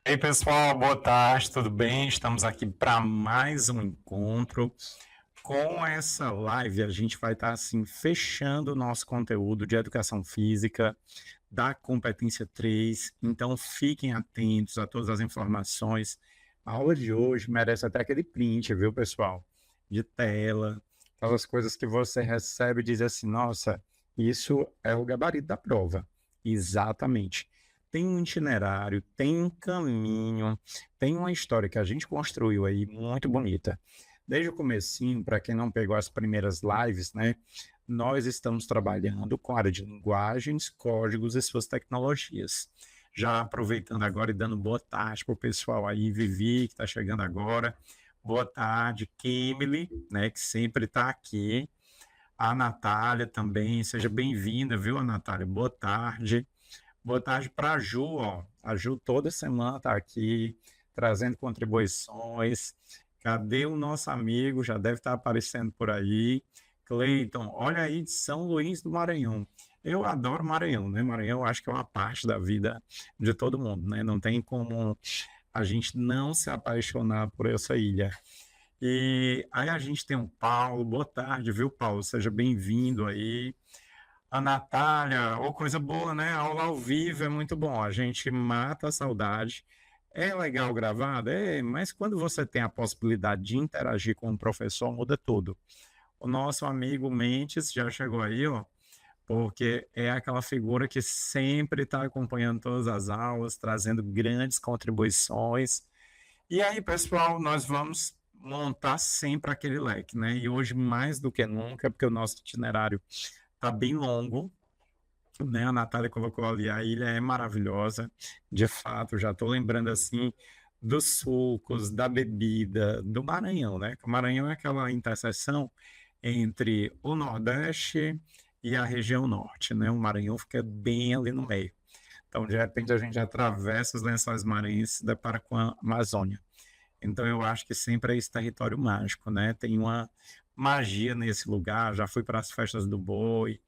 E aí, pessoal, boa tarde, tudo bem? Estamos aqui para mais um encontro. Com essa live, a gente vai estar assim fechando o nosso conteúdo de educação física da competência 3. Então, fiquem atentos a todas as informações. A aula de hoje merece até aquele print, viu, pessoal? De tela, aquelas coisas que você recebe e diz assim: nossa, isso é o gabarito da prova. Exatamente. Tem um itinerário, tem um caminho, tem uma história que a gente construiu aí muito bonita. Desde o comecinho, para quem não pegou as primeiras lives, né? Nós estamos trabalhando com a área de linguagens, códigos e suas tecnologias. Já aproveitando agora e dando boa tarde para o pessoal aí, Vivi, que está chegando agora. Boa tarde, Kimberly, né, que sempre está aqui. A Natália também, seja bem-vinda, viu, a Natália? Boa tarde. Boa tarde para a Ju, ó. A Ju toda semana está aqui, trazendo contribuições. Cadê o nosso amigo? Já deve estar aparecendo por aí. Cleiton, olha aí de São Luís do Maranhão. Eu adoro Maranhão, né? Maranhão acho que é uma parte da vida de todo mundo, né? Não tem como a gente não se apaixonar por essa ilha. E aí a gente tem o Paulo. Boa tarde, viu, Paulo? Seja bem-vindo aí. A Natália, ou coisa boa, né? Aula ao vivo é muito bom. A gente mata a saudade. É legal gravado? É, mas quando você tem a possibilidade de interagir com o professor, muda tudo. O nosso amigo Mentes já chegou aí, ó, porque é aquela figura que sempre está acompanhando todas as aulas, trazendo grandes contribuições. E aí, pessoal, nós vamos montar sempre aquele leque, né? E hoje, mais do que nunca, porque o nosso itinerário está bem longo, né? A Natália colocou ali, a ilha é maravilhosa, de fato, já estou lembrando assim dos sucos, da bebida, do Maranhão, né? O Maranhão é aquela interseção entre o Nordeste e a região Norte, né? O Maranhão fica bem ali no meio. Então, de repente, a gente atravessa os lençóis maranhenses e se depara com a Amazônia. Então, eu acho que sempre é esse território mágico, né? Tem uma magia nesse lugar. Já fui para as festas do Boi,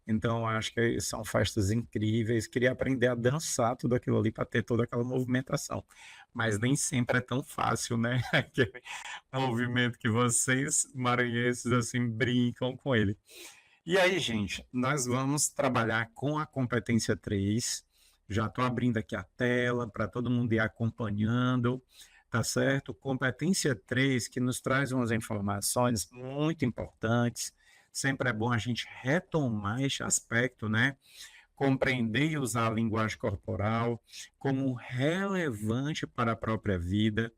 então acho que são festas incríveis. Queria aprender a dançar tudo aquilo ali para ter toda aquela movimentação. Mas nem sempre é tão fácil, né? Aquele movimento que vocês, maranhenses, assim, brincam com ele. E aí, gente, nós vamos trabalhar com a competência 3. Já estou abrindo aqui a tela para todo mundo ir acompanhando, tá certo? Competência 3 que nos traz umas informações muito importantes. Sempre é bom a gente retomar este aspecto, né? Compreender e usar a linguagem corporal como relevante para a própria vida,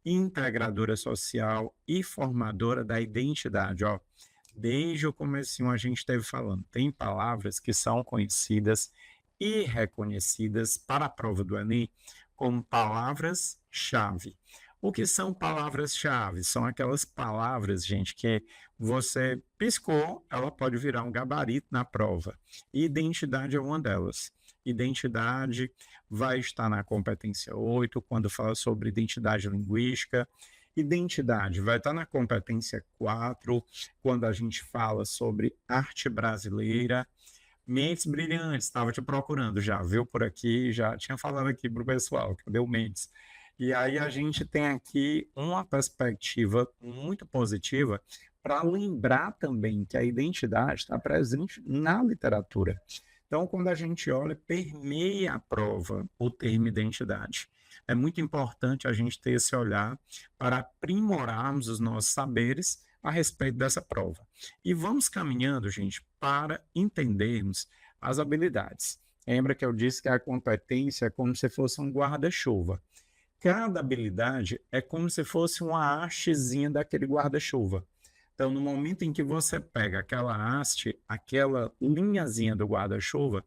integradora social e formadora da identidade, ó. Desde o comecinho a gente esteve falando, tem palavras que são conhecidas e reconhecidas para a prova do Enem como palavras-chave. O que são palavras-chave? São aquelas palavras, gente, que você piscou, ela pode virar um gabarito na prova. E identidade é uma delas. Identidade vai estar na competência 8, quando fala sobre identidade linguística. Identidade vai estar na competência 4, quando a gente fala sobre arte brasileira. Mentes brilhantes, estava te procurando já, viu por aqui, já tinha falado aqui para o pessoal, cadê o Mentes? E aí a gente tem aqui uma perspectiva muito positiva para lembrar também que a identidade está presente na literatura. Então, quando a gente olha, permeia a prova o termo identidade. É muito importante a gente ter esse olhar para aprimorarmos os nossos saberes a respeito dessa prova. E vamos caminhando, gente, para entendermos as habilidades. Lembra que eu disse que a competência é como se fosse um guarda-chuva. Cada habilidade é como se fosse uma hastezinha daquele guarda-chuva. Então, no momento em que você pega aquela haste, aquela linhazinha do guarda-chuva,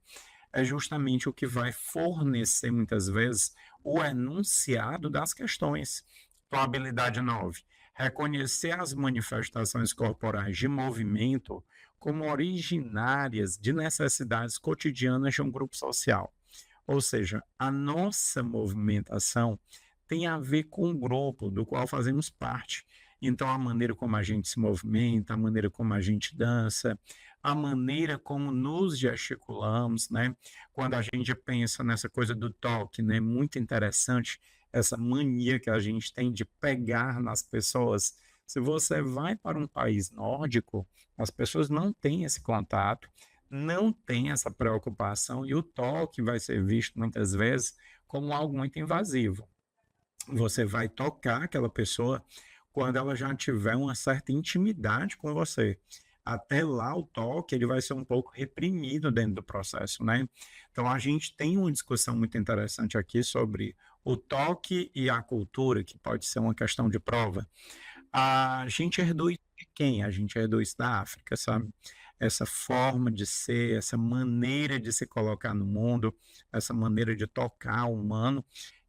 é justamente o que vai fornecer muitas vezes o enunciado das questões. Então, a habilidade 9, reconhecer as manifestações corporais de movimento como originárias de necessidades cotidianas de um grupo social. Ou seja, a nossa movimentação tem a ver com o grupo do qual fazemos parte. Então, a maneira como a gente se movimenta, a maneira como a gente dança, a maneira como nos gesticulamos, né? Quando a gente pensa nessa coisa do toque, né? Muito interessante essa mania que a gente tem de pegar nas pessoas. Se você vai para um país nórdico, as pessoas não têm esse contato, não têm essa preocupação e o toque vai ser visto muitas vezes como algo muito invasivo. Você vai tocar aquela pessoa quando ela já tiver uma certa intimidade com você. Até lá o toque ele vai ser um pouco reprimido dentro do processo, né? Então a gente tem uma discussão muito interessante aqui sobre o toque e a cultura, que pode ser uma questão de prova. A gente herdou isso de quem? A gente herdou isso da África, sabe? Essa forma de ser, essa maneira de se colocar no mundo, essa maneira de tocar o humano,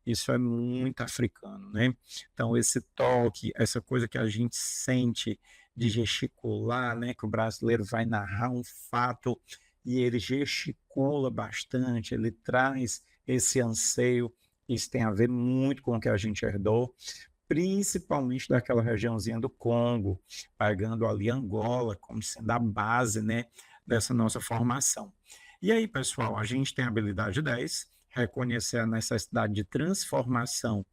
isso é muito africano, né? Então, esse toque, essa coisa que a gente sente de gesticular, né? Que o brasileiro vai narrar um fato e ele gesticula bastante, ele traz esse anseio, isso tem a ver muito com o que a gente herdou, principalmente daquela regiãozinha do Congo, pegando ali Angola como sendo a base, né, dessa nossa formação. E aí, pessoal, a gente tem a habilidade 10, reconhecer a necessidade de transformação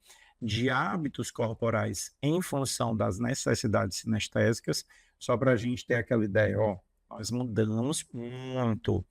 de hábitos corporais em função das necessidades sinestésicas, só para a gente ter aquela ideia, ó, nós mudamos muito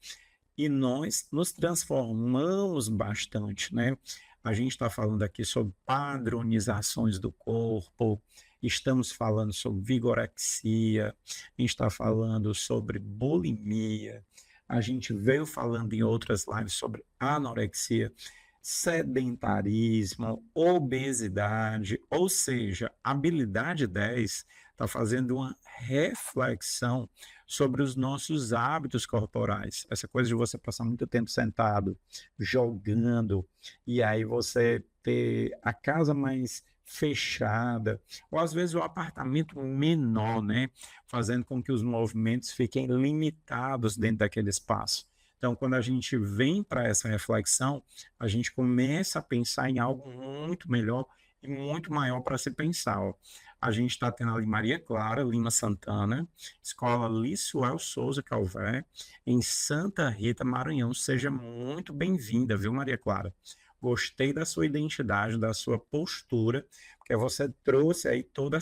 e nós nos transformamos bastante, né? A gente está falando aqui sobre padronizações do corpo, estamos falando sobre vigorexia, a gente está falando sobre bulimia, a gente veio falando em outras lives sobre anorexia, sedentarismo, obesidade, ou seja, habilidade 10 está fazendo uma reflexão sobre os nossos hábitos corporais. Essa coisa de você passar muito tempo sentado, jogando, e aí você ter a casa mais fechada, ou às vezes o apartamento menor, né? Fazendo com que os movimentos fiquem limitados dentro daquele espaço. Então, quando a gente vem para essa reflexão, a gente começa a pensar em algo muito melhor e muito maior para se pensar. Ó. A gente está tendo ali Maria Clara Lima Santana, Escola Lissuel Souza Calvé, em Santa Rita, Maranhão. Seja muito bem-vinda, viu, Maria Clara? Gostei da sua identidade, da sua postura, porque você trouxe aí toda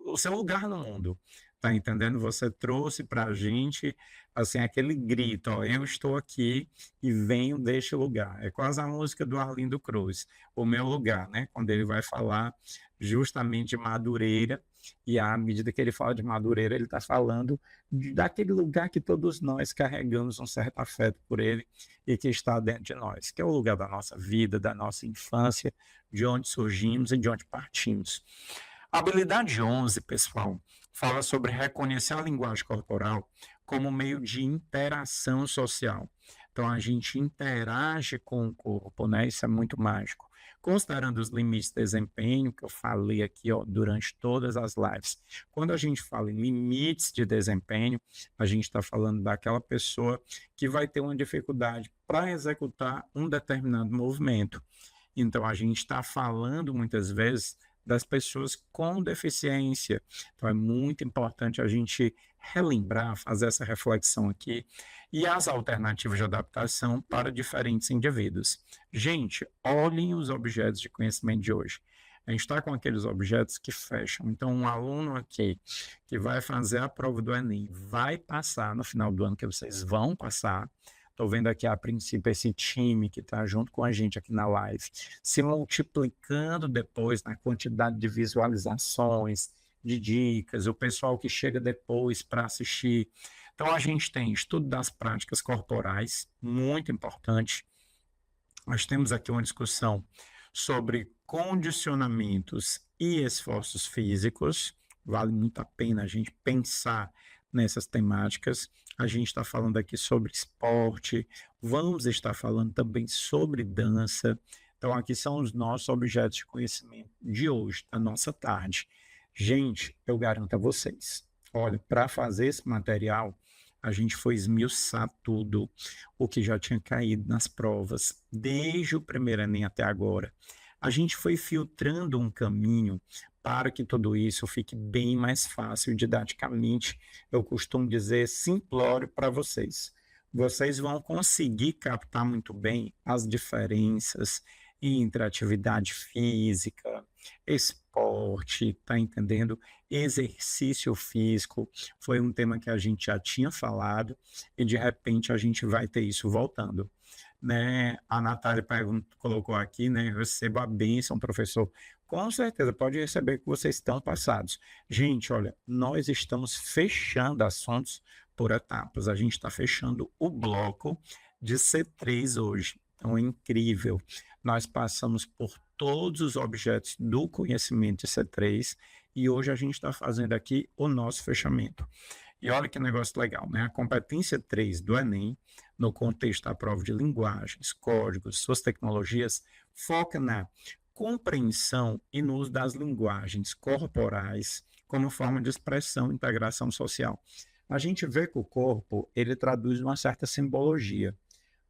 o seu lugar no mundo. Tá entendendo? Você trouxe para a gente assim aquele grito, ó, eu estou aqui e venho deste lugar. É quase a música do Arlindo Cruz, o meu lugar, né? Quando ele vai falar justamente de Madureira, e à medida que ele fala de Madureira, ele está falando daquele lugar que todos nós carregamos um certo afeto por ele e que está dentro de nós, que é o lugar da nossa vida, da nossa infância, de onde surgimos e de onde partimos. A habilidade 11, pessoal, fala sobre reconhecer a linguagem corporal como meio de interação social. Então, a gente interage com o corpo, né? Isso é muito mágico. Considerando os limites de desempenho, que eu falei aqui ó, durante todas as lives. Quando a gente fala em limites de desempenho, a gente está falando daquela pessoa que vai ter uma dificuldade para executar um determinado movimento. Então, a gente está falando muitas vezes das pessoas com deficiência. Então, é muito importante a gente relembrar, fazer essa reflexão aqui e as alternativas de adaptação para diferentes indivíduos. Gente, olhem os objetos de conhecimento de hoje. A gente está com aqueles objetos que fecham. Então, um aluno aqui que vai fazer a prova do Enem vai passar no final do ano, que vocês vão passar. Estou vendo aqui a princípio esse time que está junto com a gente aqui na live, se multiplicando depois na quantidade de visualizações, de dicas, o pessoal que chega depois para assistir. Então, a gente tem estudo das práticas corporais, muito importante. Nós temos aqui uma discussão sobre condicionamentos e esforços físicos. Vale muito a pena a gente pensar nessas temáticas. A gente está falando aqui sobre esporte, vamos estar falando também sobre dança. Então, aqui são os nossos objetos de conhecimento de hoje, da nossa tarde. Gente, eu garanto a vocês, olha, para fazer esse material, a gente foi esmiuçar tudo o que já tinha caído nas provas, desde o primeiro Enem até agora. a gente foi filtrando um caminho para que tudo isso fique bem mais fácil didaticamente. Eu costumo dizer simplório para vocês. Vocês vão conseguir captar muito bem as diferenças entre atividade física, esporte, tá entendendo? Exercício físico, foi um tema que a gente já tinha falado e de repente a gente vai ter isso voltando, né? A Natália colocou aqui, né? Recebo a bênção, professor. Com certeza, pode receber que vocês estão passados. Gente, olha, nós estamos fechando assuntos por etapas. A gente está fechando o bloco de C3 hoje. Então, é incrível. Nós passamos por todos os objetos do conhecimento de C3 e hoje a gente está fazendo aqui o nosso fechamento. E olha que negócio legal, né? A competência 3 do Enem, no contexto da prova de linguagens, códigos, suas tecnologias, foca na compreensão e no uso das linguagens corporais como forma de expressão e integração social. A gente vê que o corpo, ele traduz uma certa simbologia.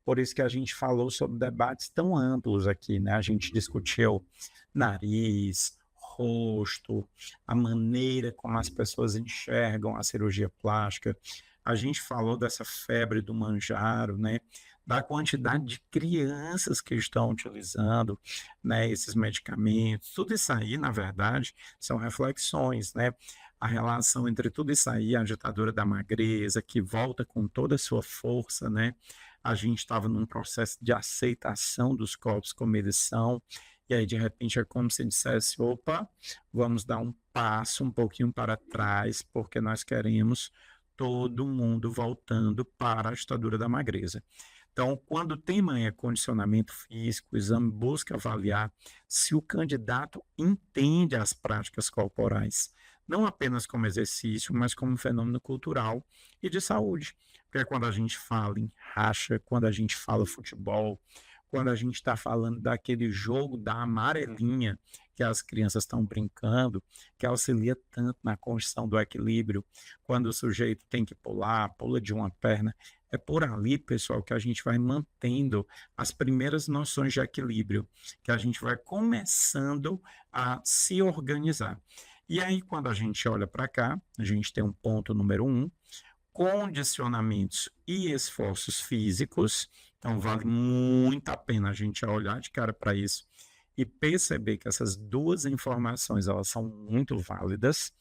Por isso que a gente falou sobre debates tão amplos aqui, né? A gente discutiu nariz, rosto, a maneira como as pessoas enxergam a cirurgia plástica. A gente falou dessa febre do manjaro, né? Da quantidade de crianças que estão utilizando, né, esses medicamentos. Tudo isso aí, na verdade, são reflexões, né? A relação entre tudo isso aí, a ditadura da magreza, que volta com toda a sua força, né? A gente estava num processo de aceitação dos corpos como eles são, e aí de repente é como se dissesse, opa, vamos dar um passo um pouquinho para trás, porque nós queremos todo mundo voltando para a ditadura da magreza. Então, quando o tema é condicionamento físico, o exame busca avaliar se o candidato entende as práticas corporais, não apenas como exercício, mas como fenômeno cultural e de saúde. Porque quando a gente fala em racha, quando a gente fala futebol, quando a gente está falando daquele jogo da amarelinha que as crianças estão brincando, que auxilia tanto na construção do equilíbrio, quando o sujeito tem que pular, pula de uma perna, é por ali, pessoal, que a gente vai mantendo as primeiras noções de equilíbrio, que a gente vai começando a se organizar. E aí, quando a gente olha para cá, a gente tem um ponto número 1, condicionamentos e esforços físicos. Então, vale muito a pena a gente olhar de cara para isso e perceber que essas duas informações elas são muito válidas.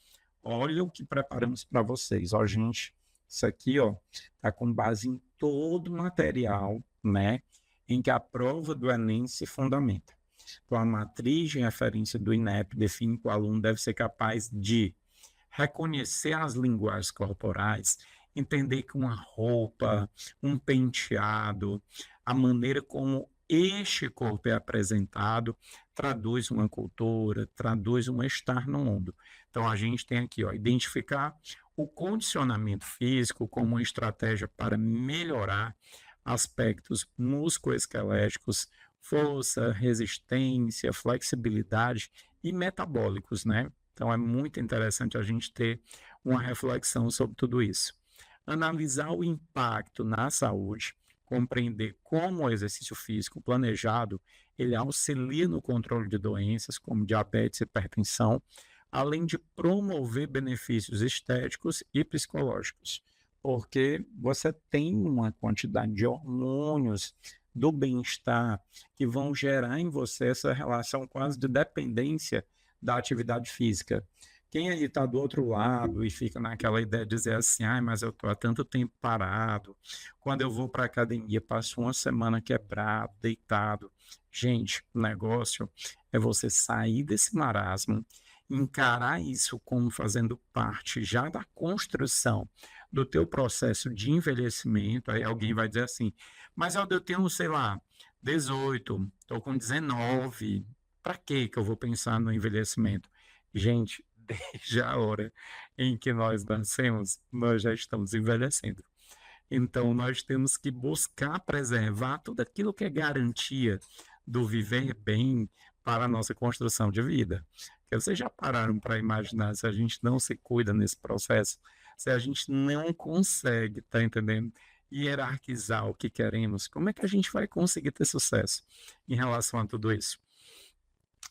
Olha o que preparamos para vocês. Ó, gente, isso aqui, ó, tá com base em todo o material, né, em que a prova do Enem se fundamenta. Então, a matriz de referência do INEP define que o aluno deve ser capaz de reconhecer as linguagens corporais, entender que uma roupa, um penteado, a maneira como este corpo é apresentado, traduz uma cultura, traduz um estar no mundo. Então, a gente tem aqui, ó, identificar o condicionamento físico como uma estratégia para melhorar aspectos musculoesqueléticos, força, resistência, flexibilidade e metabólicos, né? Então, é muito interessante a gente ter uma reflexão sobre tudo isso. Analisar o impacto na saúde, compreender como o exercício físico planejado, ele auxilia no controle de doenças como diabetes e hipertensão, além de promover benefícios estéticos e psicológicos, porque você tem uma quantidade de hormônios do bem-estar que vão gerar em você essa relação quase de dependência da atividade física. Quem aí está do outro lado e fica naquela ideia de dizer assim, ah, mas eu estou há tanto tempo parado, quando eu vou para a academia passo uma semana quebrado, deitado. Gente, o negócio é você sair desse marasmo, encarar isso como fazendo parte já da construção do teu processo de envelhecimento. Aí alguém vai dizer assim, mas eu tenho, sei lá, 18, estou com 19, para que eu vou pensar no envelhecimento? Gente, desde a hora em que nós nascemos, nós já estamos envelhecendo. Então, nós temos que buscar preservar tudo aquilo que é garantia do viver bem para a nossa construção de vida. Porque vocês já pararam para imaginar se a gente não se cuida nesse processo, se a gente não consegue, tá entendendo? Hierarquizar o que queremos, como é que a gente vai conseguir ter sucesso em relação a tudo isso?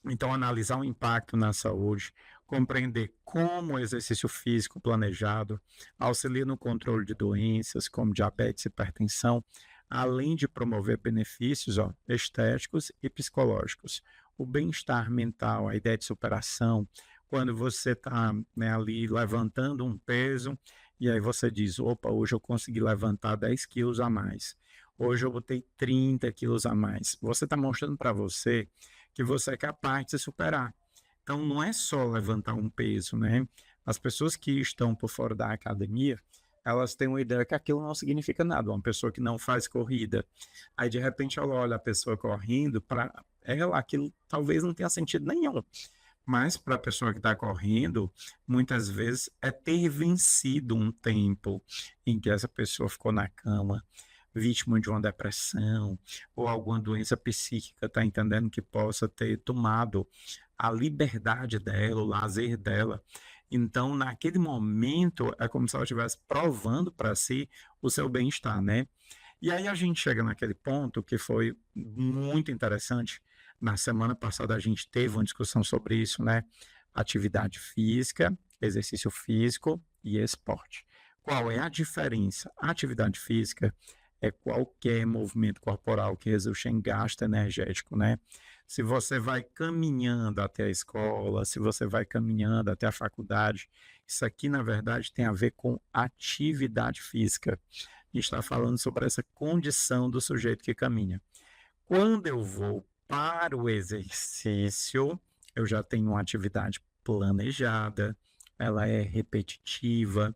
Então, analisar o impacto na saúde, compreender como o exercício físico planejado auxilia no controle de doenças como diabetes e hipertensão, além de promover benefícios estéticos e psicológicos. O bem-estar mental, a ideia de superação, quando você está, né, ali levantando um peso, e aí você diz: opa, hoje eu consegui levantar 10 quilos a mais. Hoje eu botei 30 quilos a mais. Você está mostrando para você que você é capaz de se superar. Então, não é só levantar um peso, né? As pessoas que estão por fora da academia, elas têm uma ideia que aquilo não significa nada. Uma pessoa que não faz corrida, aí de repente ela olha a pessoa correndo, para ela aquilo talvez não tenha sentido nenhum. Mas para a pessoa que está correndo, muitas vezes é ter vencido um tempo em que essa pessoa ficou na cama, vítima de uma depressão ou alguma doença psíquica, está entendendo, que possa ter tomado a liberdade dela, o lazer dela. Então, naquele momento, é como se ela estivesse provando para si o seu bem-estar, né? E aí a gente chega naquele ponto que foi muito interessante. Na semana passada a gente teve uma discussão sobre isso, né? Atividade física, exercício físico e esporte. Qual é a diferença? A atividade física é qualquer movimento corporal que resulte em gasto energético, né? Se você vai caminhando até a escola, se você vai caminhando até a faculdade, isso aqui, na verdade, tem a ver com atividade física. A gente está falando sobre essa condição do sujeito que caminha. Quando eu vou para o exercício, eu já tenho uma atividade planejada, ela é repetitiva,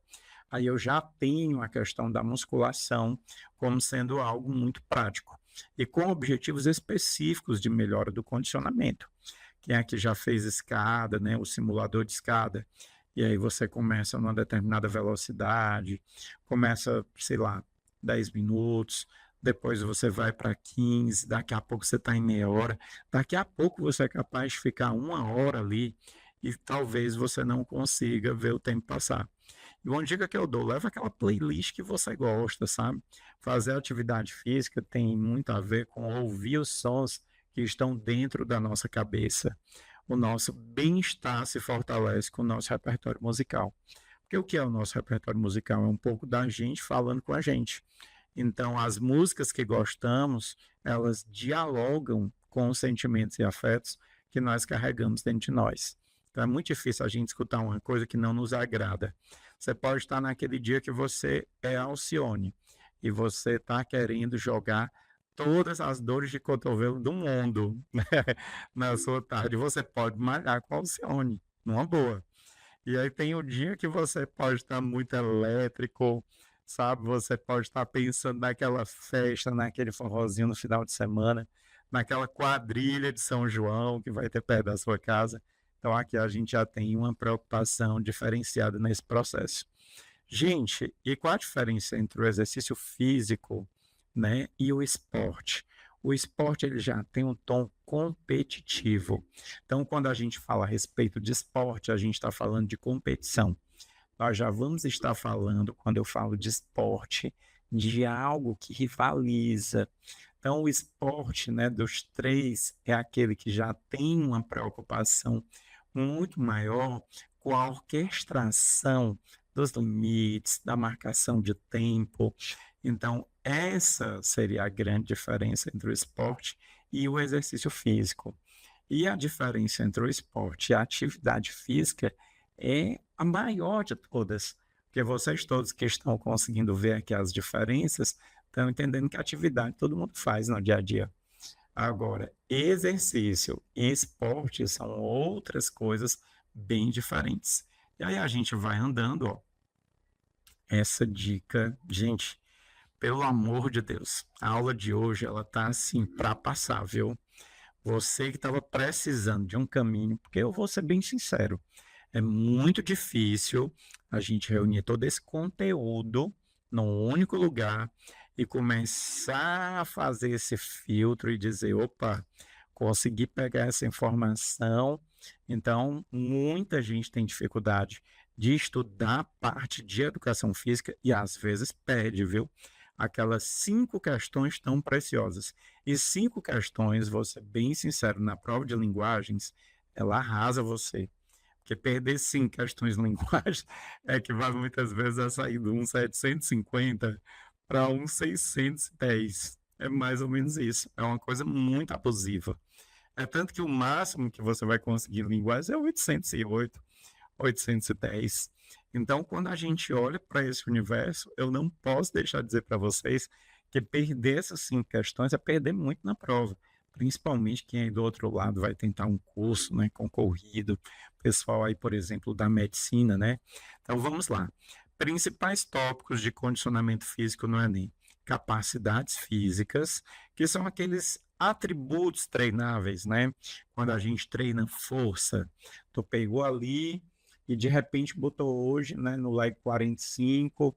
aí eu já tenho a questão da musculação como sendo algo muito prático e com objetivos específicos de melhora do condicionamento. Quem é que já fez escada, né, o simulador de escada, e aí você começa numa determinada velocidade, começa, sei lá, 10 minutos, depois você vai para 15, daqui a pouco você está em meia hora, daqui a pouco você é capaz de ficar uma hora ali e talvez você não consiga ver o tempo passar. E uma dica que eu dou, leva aquela playlist que você gosta, sabe? Fazer atividade física tem muito a ver com ouvir os sons que estão dentro da nossa cabeça. O nosso bem-estar se fortalece com o nosso repertório musical. Porque o que é o nosso repertório musical? É um pouco da gente falando com a gente. Então, as músicas que gostamos, elas dialogam com os sentimentos e afetos que nós carregamos dentro de nós. Então, é muito difícil a gente escutar uma coisa que não nos agrada. Você pode estar naquele dia que você é Alcione e você está querendo jogar todas as dores de cotovelo do mundo, né, na sua tarde. Você pode malhar com a Alcione, numa boa. E aí tem o dia que você pode estar muito elétrico, sabe? Você pode estar pensando naquela festa, naquele forrozinho no final de semana, naquela quadrilha de São João que vai ter perto da sua casa. Então aqui a gente já tem uma preocupação diferenciada nesse processo. Gente, e qual a diferença entre o exercício físico, né, e o esporte? O esporte ele já tem um tom competitivo. Então, quando a gente fala a respeito de esporte, a gente está falando de competição. Nós já vamos estar falando, quando eu falo de esporte, de algo que rivaliza. Então, o esporte, né, dos três, é aquele que já tem uma preocupação muito maior com a orquestração dos limites, da marcação de tempo. Então, essa seria a grande diferença entre o esporte e o exercício físico. E a diferença entre o esporte e a atividade física é a maior de todas, porque vocês todos que estão conseguindo ver aqui as diferenças, estão entendendo que atividade todo mundo faz no dia a dia. Agora, exercício e esporte são outras coisas bem diferentes. E aí a gente vai andando, ó. Essa dica, gente, pelo amor de Deus, a aula de hoje ela tá assim para passar, viu? Você que estava precisando de um caminho, porque eu vou ser bem sincero, é muito difícil a gente reunir todo esse conteúdo num único lugar e começar a fazer esse filtro e dizer, opa, consegui pegar essa informação. Então, muita gente tem dificuldade de estudar a parte de educação física e às vezes perde, viu? aquelas 5 questões tão preciosas. E 5 questões, vou ser bem sincero, na prova de linguagens, ela arrasa você. Porque perder 5 questões de linguagem equivale muitas vezes a sair de um 750 para um 610. É mais ou menos isso. É uma coisa muito abusiva. É tanto que o máximo que você vai conseguir em linguagens é 808, 810. Então, quando a gente olha para esse universo, eu não posso deixar de dizer para vocês que perder essas 5 questões é perder muito na prova. Principalmente quem aí do outro lado vai tentar um curso, né, concorrido, pessoal aí, por exemplo, da medicina, né? Então, vamos lá. Principais tópicos de condicionamento físico no Enem. Capacidades físicas, que são aqueles atributos treináveis, né? Quando a gente treina força, tu pegou ali e de repente botou hoje, né, no leg 45,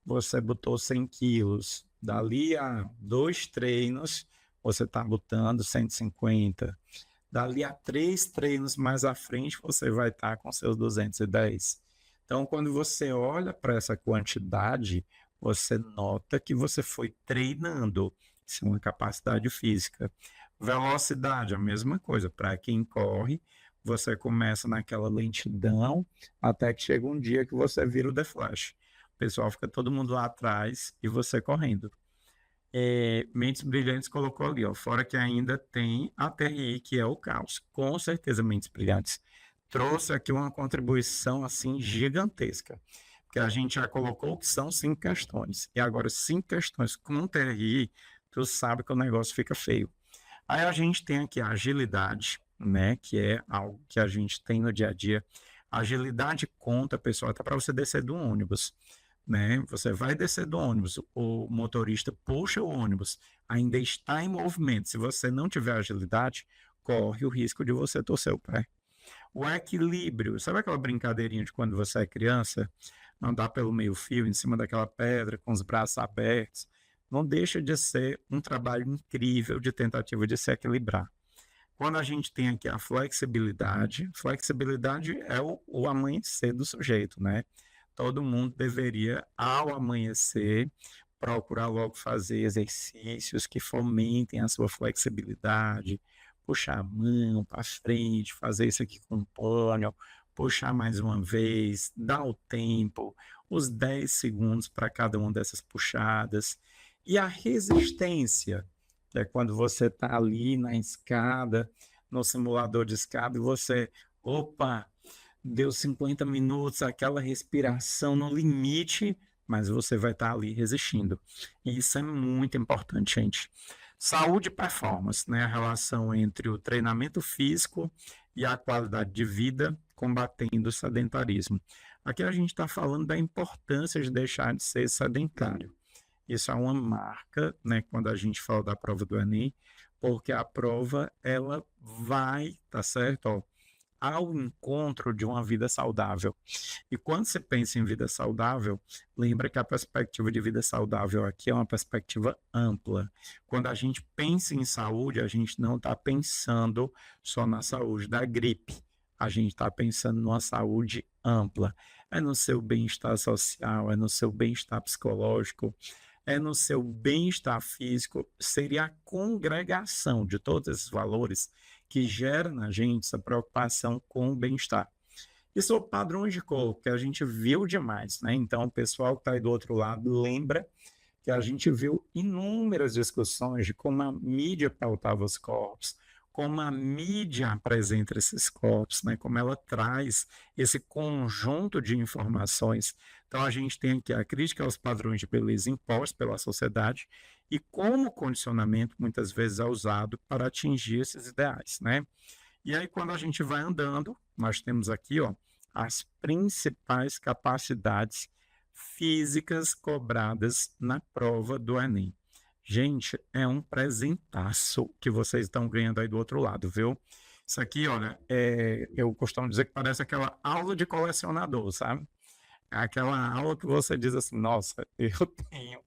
você botou 100 quilos. Dali a 2 treinos, você está botando 150. Dali a 3 treinos mais à frente, você vai estar com seus 210. Então, quando você olha para essa quantidade, você nota que você foi treinando. Isso é uma capacidade física. Velocidade, a mesma coisa. Para quem corre, você começa naquela lentidão até que chega um dia que você vira o The Flash. O pessoal fica todo mundo lá atrás e você correndo. Mentes Brilhantes colocou ali, ó, fora que ainda tem a TRI, que é o caos. Com certeza, Mentes Brilhantes trouxe aqui uma contribuição assim gigantesca, porque a gente já colocou que são 5 questões, e agora 5 questões com TRI, tu sabe que o negócio fica feio. Aí a gente tem aqui a agilidade, né, que é algo que a gente tem no dia a dia. A agilidade conta, pessoal, até para você descer do ônibus, né? Você vai descer do ônibus, o motorista puxa o ônibus, ainda está em movimento. Se você não tiver agilidade, corre o risco de você torcer o pé. O equilíbrio, sabe aquela brincadeirinha de quando você é criança, andar pelo meio-fio em cima daquela pedra com os braços abertos? Não deixa de ser um trabalho incrível de tentativa de se equilibrar. Quando a gente tem aqui a flexibilidade, flexibilidade é o amanhecer do sujeito, né? Todo mundo deveria, ao amanhecer, procurar logo fazer exercícios que fomentem a sua flexibilidade, puxar a mão para frente, fazer isso aqui com o pônei, puxar mais uma vez, dar o tempo, os 10 segundos para cada uma dessas puxadas. E a resistência, que é quando você está ali na escada, no simulador de escada, e você, opa, deu 50 minutos, aquela respiração no limite, mas você vai estar ali resistindo. E isso é muito importante, gente. Saúde e performance, né? A relação entre o treinamento físico e a qualidade de vida, combatendo o sedentarismo. Aqui a gente está falando da importância de deixar de ser sedentário. Isso é uma marca, né, quando a gente fala da prova do Enem, porque a prova, ela vai, tá certo? Ó, ao encontro de uma vida saudável. E quando você pensa em vida saudável, lembra que a perspectiva de vida saudável aqui é uma perspectiva ampla. Quando a gente pensa em saúde, a gente não está pensando só na saúde da gripe. A gente está pensando numa saúde ampla. É no seu bem-estar social, é no seu bem-estar psicológico, é no seu bem-estar físico. Seria a congregação de todos esses valores que gera na gente essa preocupação com o bem-estar. E são padrões de corpo que a gente viu demais, né? Então, o pessoal que está aí do outro lado lembra que a gente viu inúmeras discussões de como a mídia pautava os corpos, como a mídia apresenta esses corpos, né? Como ela traz esse conjunto de informações. Então, a gente tem aqui a crítica aos padrões de beleza impostos pela sociedade e como o condicionamento muitas vezes é usado para atingir esses ideais, né? E aí, quando a gente vai andando, nós temos aqui, ó, as principais capacidades físicas cobradas na prova do Enem. Gente, é um presentaço que vocês estão ganhando aí do outro lado, viu? Isso aqui, olha, eu costumo dizer que parece aquela aula de colecionador, sabe? Aquela aula que você diz assim, nossa, eu tenho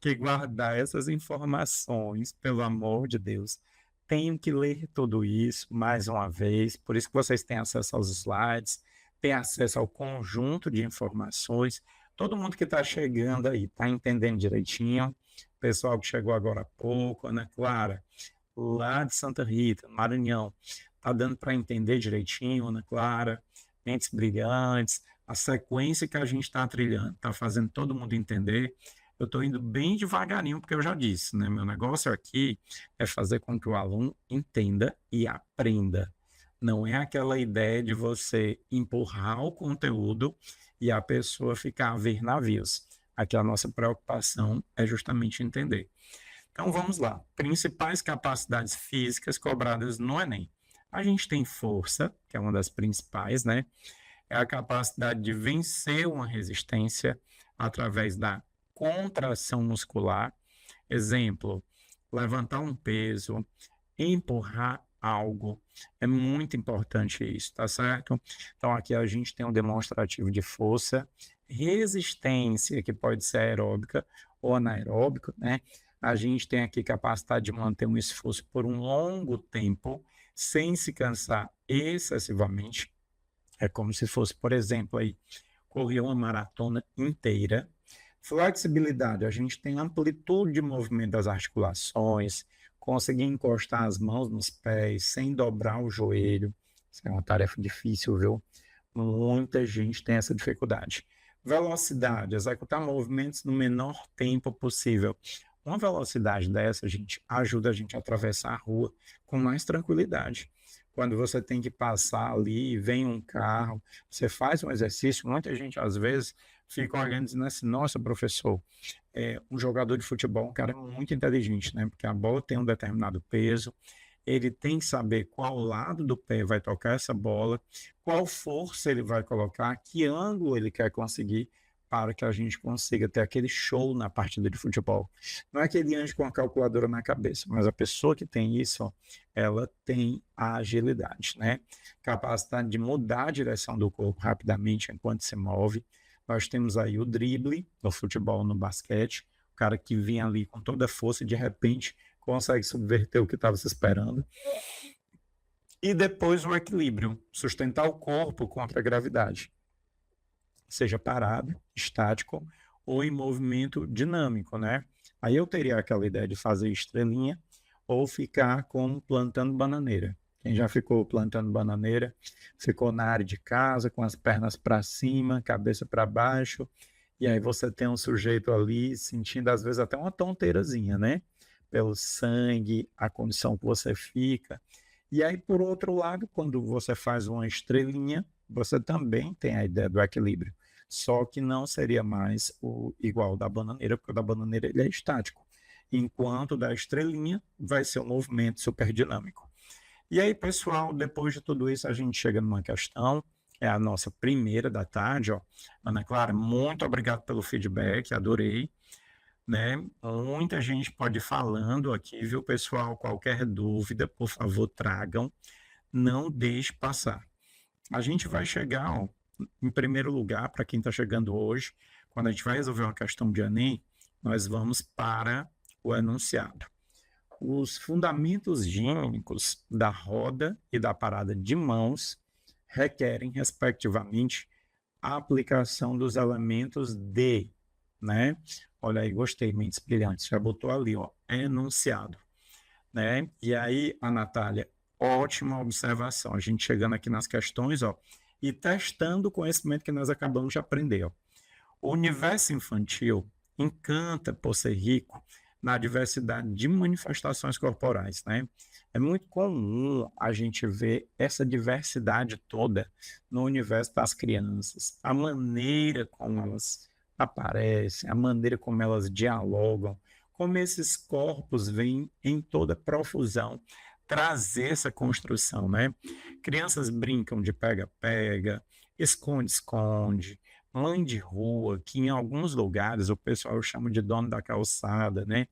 que guardar essas informações, pelo amor de Deus. Tenho que ler tudo isso mais uma vez, por isso que vocês têm acesso aos slides, têm acesso ao conjunto de informações. Todo mundo que está chegando aí, está entendendo direitinho? Pessoal que chegou agora há pouco, Ana Clara, lá de Santa Rita, Maranhão, está dando para entender direitinho, Ana Clara? Mentes brilhantes, a sequência que a gente está trilhando, está fazendo todo mundo entender. Eu estou indo bem devagarinho, porque eu já disse, né? Meu negócio aqui é fazer com que o aluno entenda e aprenda. Não é aquela ideia de você empurrar o conteúdo e a pessoa ficar a ver navios. Aqui a nossa preocupação é justamente entender. Então vamos lá. Principais capacidades físicas cobradas no Enem. A gente tem força, que é uma das principais, né? É a capacidade de vencer uma resistência através da contração muscular. Exemplo, levantar um peso, empurrar algo. É muito importante isso, tá certo? Então, aqui a gente tem um demonstrativo de força, resistência, que pode ser aeróbica ou anaeróbica, né? A gente tem aqui capacidade de manter um esforço por um longo tempo, sem se cansar excessivamente. É como se fosse, por exemplo, aí, correr uma maratona inteira. Flexibilidade, a gente tem amplitude de movimento das articulações, conseguir encostar as mãos nos pés sem dobrar o joelho. Isso é uma tarefa difícil, viu? Muita gente tem essa dificuldade. Velocidade, executar movimentos no menor tempo possível. Uma velocidade dessa, gente, ajuda a gente a atravessar a rua com mais tranquilidade. Quando você tem que passar ali, vem um carro, você faz um exercício, muita gente às vezes fica olhando e dizendo assim, nossa, professor, um jogador de futebol, um cara muito inteligente, né? Porque a bola tem um determinado peso, ele tem que saber qual lado do pé vai tocar essa bola, qual força ele vai colocar, que ângulo ele quer conseguir para que a gente consiga ter aquele show na partida de futebol. Não é que ele ande com a calculadora na cabeça, mas a pessoa que tem isso, ó, ela tem a agilidade, né? Capacidade de mudar a direção do corpo rapidamente enquanto se move. Nós temos aí o drible no futebol, no basquete, o cara que vinha ali com toda a força e de repente consegue subverter o que estava se esperando. E depois o equilíbrio, sustentar o corpo contra a gravidade, seja parado, estático ou em movimento dinâmico, né? Aí eu teria aquela ideia de fazer estrelinha ou ficar como plantando bananeira. Quem já ficou plantando bananeira, ficou na área de casa com as pernas para cima, cabeça para baixo, e aí você tem um sujeito ali sentindo às vezes até uma tonteirazinha, né? Pelo sangue, a condição que você fica. E aí, por outro lado, quando você faz uma estrelinha, você também tem a ideia do equilíbrio. Só que não seria mais o igual da bananeira, porque o da bananeira ele é estático. Enquanto o da estrelinha vai ser um movimento super dinâmico. E aí, pessoal, depois de tudo isso, a gente chega numa questão, é a nossa primeira da tarde, ó. Ana Clara, muito obrigado pelo feedback, adorei, né? Muita gente pode ir falando aqui, viu, pessoal? Qualquer dúvida, por favor, tragam, não deixe passar. A gente vai chegar, ó, em primeiro lugar, para quem está chegando hoje, quando a gente vai resolver uma questão de Enem, nós vamos para o enunciado. Os fundamentos gímnicos da roda e da parada de mãos requerem, respectivamente, a aplicação dos elementos de, né? Olha aí, gostei, mentes brilhantes, já botou ali, ó, enunciado, né? E aí, a Natália, ótima observação, a gente chegando aqui nas questões, ó, e testando o conhecimento que nós acabamos de aprender, ó. O universo infantil encanta por ser rico na diversidade de manifestações corporais, né? É muito comum a gente ver essa diversidade toda no universo das crianças, a maneira como elas aparecem, a maneira como elas dialogam, como esses corpos vêm em toda profusão trazer essa construção, né? Crianças brincam de pega-pega, esconde-esconde, mãe de rua, que em alguns lugares o pessoal chama de dono da calçada, né?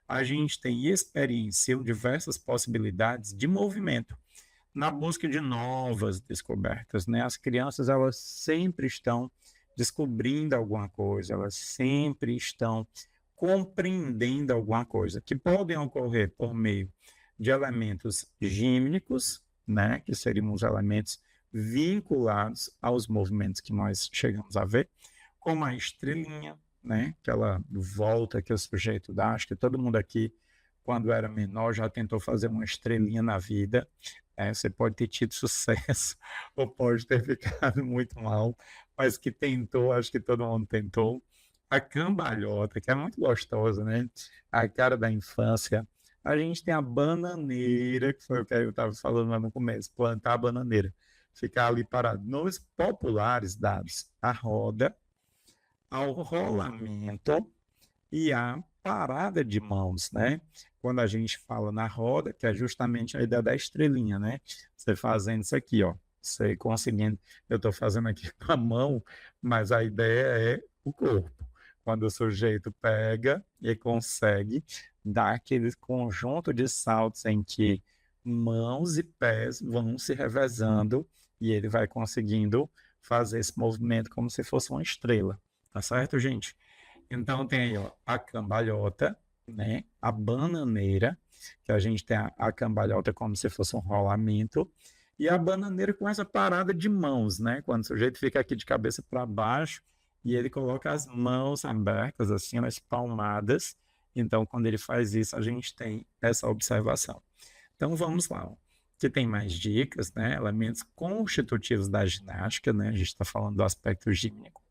A gente tem e experienciou diversas possibilidades de movimento na busca de novas descobertas, né? As crianças, elas sempre estão descobrindo alguma coisa, elas sempre estão compreendendo alguma coisa, que podem ocorrer por meio de elementos gímnicos, né? Que seriam os elementos vinculados aos movimentos que nós chegamos a ver, como a estrelinha, né? Aquela volta que o sujeito dá. Acho que todo mundo aqui, quando era menor, já tentou fazer uma estrelinha na vida. Você pode ter tido sucesso ou pode ter ficado muito mal, mas que tentou, acho que todo mundo tentou. A cambalhota, que é muito gostosa, né? A cara da infância. A gente tem a bananeira, que foi o que eu estava falando lá no começo, plantar a bananeira. Ficar ali parado. Nomes populares dados à roda, ao rolamento e à parada de mãos, né? Quando a gente fala na roda, que é justamente a ideia da estrelinha, né? Você fazendo isso aqui, ó. Você conseguindo. Eu estou fazendo aqui com a mão, mas a ideia é o corpo. Quando o sujeito pega e consegue dar aquele conjunto de saltos em que mãos e pés vão se revezando e ele vai conseguindo fazer esse movimento como se fosse uma estrela. Tá certo, gente? Então tem aí, ó, a cambalhota, né? A bananeira, que a gente tem a cambalhota como se fosse um rolamento, e a bananeira com essa parada de mãos, né? Quando o sujeito fica aqui de cabeça para baixo e ele coloca as mãos abertas, assim, nas palmadas. Então, quando ele faz isso, a gente tem essa observação. Então, vamos lá, ó. Que tem mais dicas, né? Elementos constitutivos da ginástica, né? A gente está falando do aspecto gímico.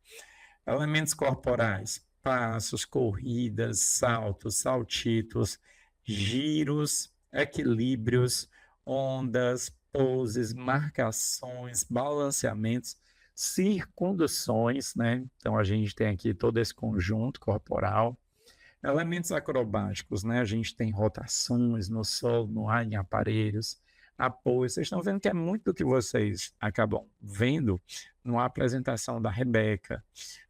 Elementos corporais, passos, corridas, saltos, saltitos, giros, equilíbrios, ondas, poses, marcações, balanceamentos, circunduções, né? Então a gente tem aqui todo esse conjunto corporal. Elementos acrobáticos, né? A gente tem rotações no solo, no ar, em aparelhos, apoio. Vocês estão vendo que é muito do que vocês acabam vendo numa apresentação da Rebeca,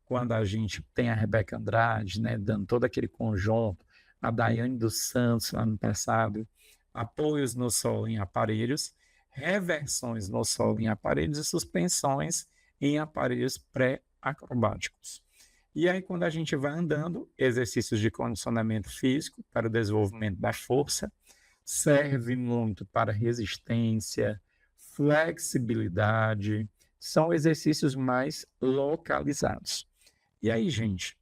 quando a gente tem a Rebeca Andrade, né, dando todo aquele conjunto, a Daiane dos Santos lá no passado, apoios no solo em aparelhos, reversões no solo em aparelhos e suspensões em aparelhos pré-acrobáticos. E aí, quando a gente vai andando, exercícios de condicionamento físico para o desenvolvimento da força, serve muito para resistência, flexibilidade, são exercícios mais localizados. E aí, gente,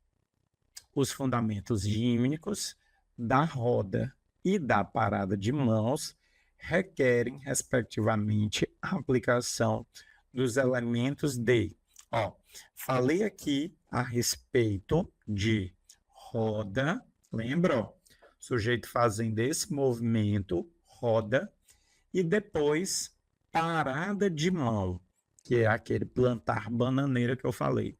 os fundamentos gímnicos da roda e da parada de mãos requerem, respectivamente, a aplicação dos elementos de... Ó, falei aqui a respeito de roda, lembra? Ó, sujeito fazendo esse movimento, roda, e depois parada de mão, que é aquele plantar bananeira que eu falei.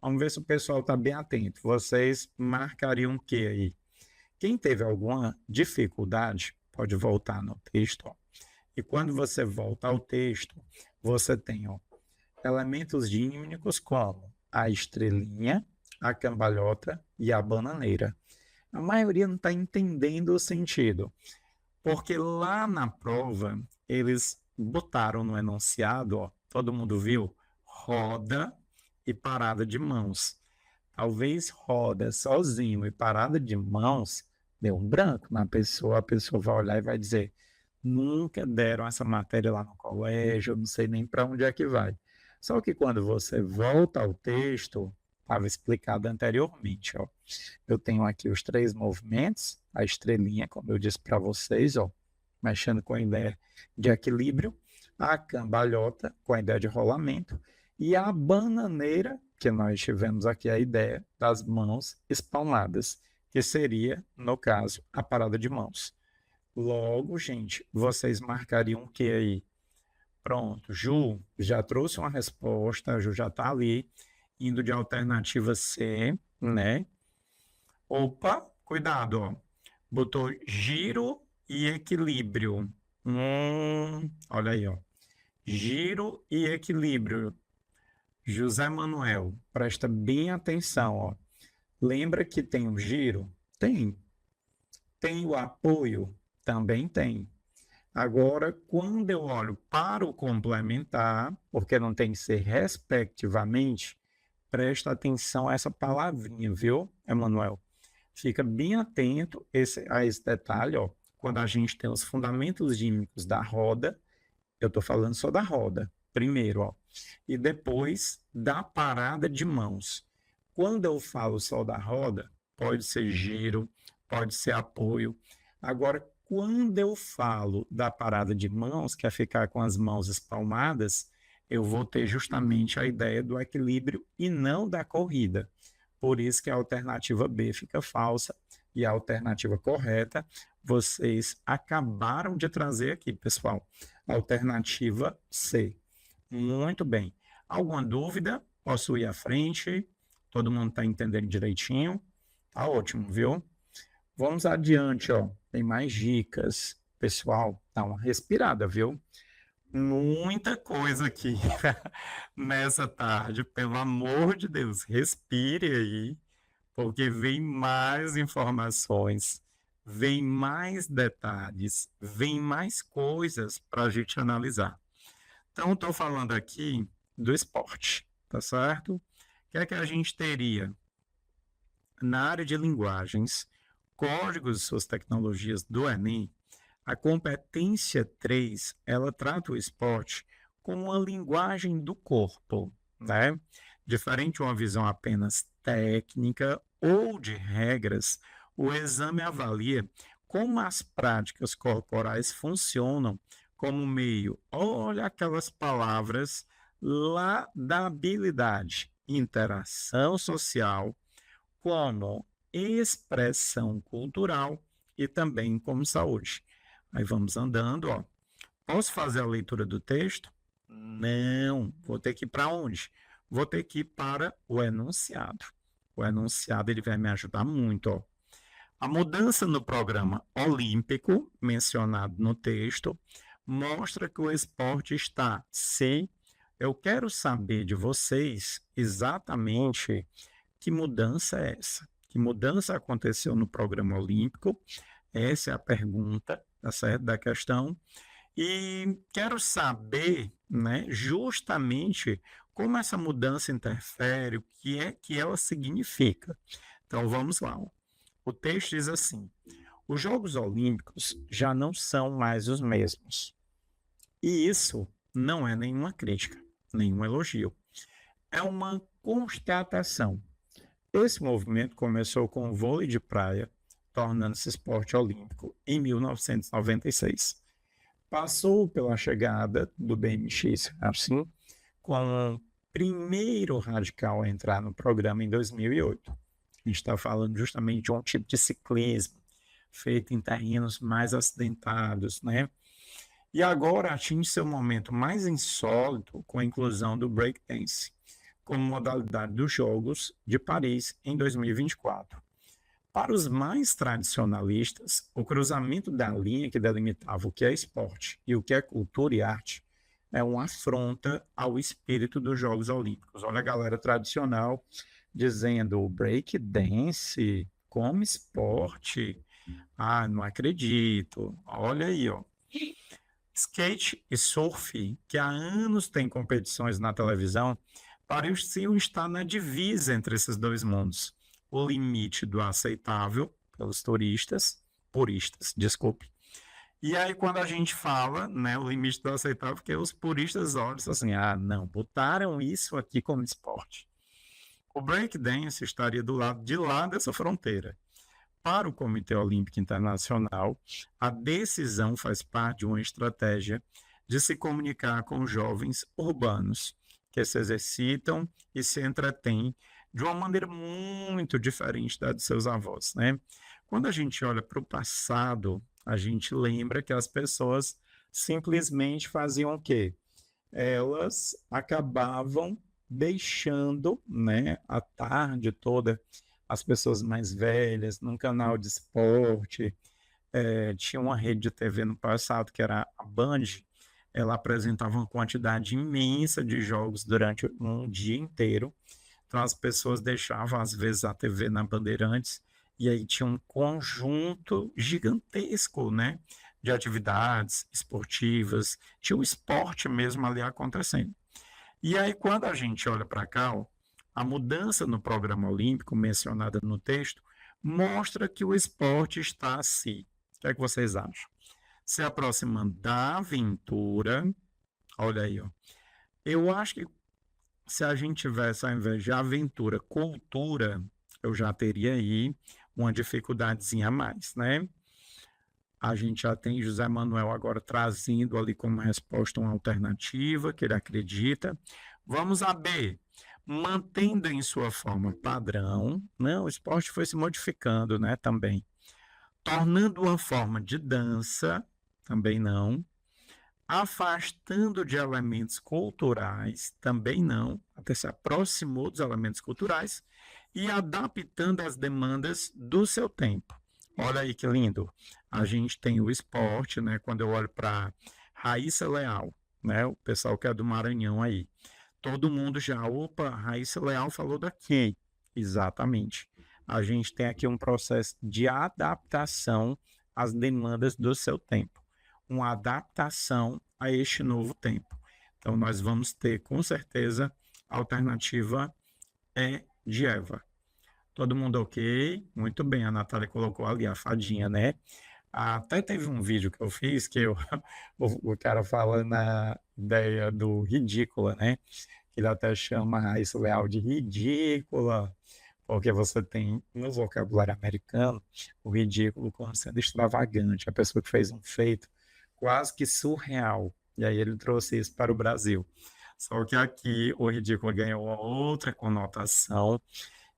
Vamos ver se o pessoal está bem atento. Vocês marcariam o que aí? Quem teve alguma dificuldade, pode voltar no texto. Ó. E quando você volta ao texto, você tem ó, elementos gímnicos como a estrelinha, a cambalhota e a bananeira. A maioria não está entendendo o sentido, porque lá na prova eles botaram no enunciado, ó, todo mundo viu, roda e parada de mãos. Talvez roda sozinho e parada de mãos deu um branco na pessoa, a pessoa vai olhar e vai dizer, nunca deram essa matéria lá no colégio, eu não sei nem para onde é que vai. Só que quando você volta ao texto, estava explicado anteriormente, ó. Eu tenho aqui os 3 movimentos, a estrelinha, como eu disse para vocês, ó, mexendo com a ideia de equilíbrio, a cambalhota, com a ideia de rolamento, e a bananeira, que nós tivemos aqui a ideia das mãos espalmadas, que seria, no caso, a parada de mãos. Logo, gente, vocês marcariam o que aí? Pronto, Ju já trouxe uma resposta, a Ju já está ali, indo de alternativa C, né? Opa, cuidado, ó. Botou giro e equilíbrio. Olha aí, ó. Giro e equilíbrio. José Manuel, presta bem atenção, ó. Lembra que tem o giro? Tem. Tem o apoio? Também tem. Agora, quando eu olho para o complementar, porque não tem que ser respectivamente, presta atenção a essa palavrinha, viu, Emanuel? Fica bem atento a esse detalhe, ó. Quando a gente tem os fundamentos gímicos da roda, eu estou falando só da roda, primeiro, ó. E depois da parada de mãos. Quando eu falo só da roda, pode ser giro, pode ser apoio. Agora, quando eu falo da parada de mãos, que é ficar com as mãos espalmadas, eu vou ter justamente a ideia do equilíbrio e não da corrida. Por isso que a alternativa B fica falsa e a alternativa correta vocês acabaram de trazer aqui, pessoal. Alternativa C. Muito bem. Alguma dúvida? Posso ir à frente? Todo mundo está entendendo direitinho? Tá ótimo, viu? Vamos adiante, ó. Tem mais dicas. Pessoal, dá uma respirada, viu? Muita coisa aqui nessa tarde. Pelo amor de Deus, respire aí, porque vem mais informações, vem mais detalhes, vem mais coisas para a gente analisar. Então, estou falando aqui do esporte, tá certo? O que é que a gente teria na área de linguagens, códigos e suas tecnologias do Enem? A competência 3, ela trata o esporte como uma linguagem do corpo, né? Diferente de uma visão apenas técnica ou de regras, o exame avalia como as práticas corporais funcionam como meio, olha aquelas palavras lá da habilidade, interação social, como expressão cultural e também como saúde. Aí vamos andando, ó. Posso fazer a leitura do texto? Não. Vou ter que ir para onde? Vou ter que ir para o enunciado. O enunciado ele vai me ajudar muito, ó. A mudança no programa olímpico, mencionado no texto, mostra que o esporte está sem. Eu quero saber de vocês exatamente que mudança é essa. Que mudança aconteceu no programa olímpico? Essa é a pergunta, tá certo, da questão. E quero saber, né, justamente como essa mudança interfere, o que é que ela significa. Então vamos lá. O texto diz assim: os Jogos Olímpicos já não são mais os mesmos. E isso não é nenhuma crítica, nenhum elogio. É uma constatação. Esse movimento começou com o vôlei de praia, tornando-se esporte olímpico em 1996. Passou pela chegada do BMX, assim, com o primeiro radical a entrar no programa em 2008. A gente está falando justamente de um tipo de ciclismo feito em terrenos mais acidentados, né? E agora atinge seu momento mais insólito com a inclusão do breakdance como modalidade dos Jogos de Paris em 2024. Para os mais tradicionalistas, o cruzamento da linha que delimitava o que é esporte e o que é cultura e arte é uma afronta ao espírito dos Jogos Olímpicos. Olha a galera tradicional dizendo break dance como esporte. Ah, não acredito. Olha aí, ó. Skate e surf, que há anos tem competições na televisão, pareciam estar na divisa entre esses dois mundos. O limite do aceitável pelos puristas, desculpe. E aí, quando a gente fala, né, o limite do aceitável, porque os puristas olham assim, ah, não, botaram isso aqui como esporte. O breakdance estaria do lado de lá dessa fronteira. Para o Comitê Olímpico Internacional, a decisão faz parte de uma estratégia de se comunicar com jovens urbanos que se exercitam e se entretêm de uma maneira muito diferente da de seus avós, né? Quando a gente olha para o passado, a gente lembra que as pessoas simplesmente faziam o quê? Elas acabavam deixando, né, a tarde toda as pessoas mais velhas num canal de esporte. Tinha uma rede de TV no passado que era a Band. Ela apresentava uma quantidade imensa de jogos durante um dia inteiro. Então as pessoas deixavam às vezes a TV na Bandeirantes e aí tinha um conjunto gigantesco, né, de atividades esportivas, tinha o esporte mesmo ali acontecendo. E aí quando a gente olha para cá, ó, a mudança no programa olímpico mencionada no texto mostra que o esporte está assim. O que é que vocês acham? Se aproximando da aventura. Olha aí, ó. Eu acho que Se a gente tivesse, ao invés de aventura, cultura, eu já teria aí uma dificuldadezinha a mais, né? A gente já tem José Manuel agora trazendo ali como resposta uma alternativa que ele acredita. Vamos a B. Mantendo em sua forma padrão. Não, o esporte foi se modificando, né? Também. Tornando uma forma de dança. Também não. Afastando de elementos culturais. Também não. Até se aproximou dos elementos culturais. E adaptando às demandas do seu tempo. Olha aí que lindo. A gente tem o esporte, né? Quando eu olho para Raíssa Leal, né? O pessoal que é do Maranhão aí. Todo mundo já, opa, Raíssa Leal falou daqui. Exatamente. A gente tem aqui um processo de adaptação às demandas do seu tempo. Uma adaptação a este novo tempo. Então, nós vamos ter, com certeza, a alternativa é de Eva. Todo mundo ok? Muito bem, a Natália colocou ali a fadinha, né? Até teve um vídeo que eu fiz que o cara falando na ideia do ridícula, né? Ele até chama a Raíssa Leal de ridícula, porque você tem no vocabulário americano o ridículo como sendo extravagante, a pessoa que fez um feito quase que surreal. E aí ele trouxe isso para o Brasil. Só que aqui o ridículo ganhou uma outra conotação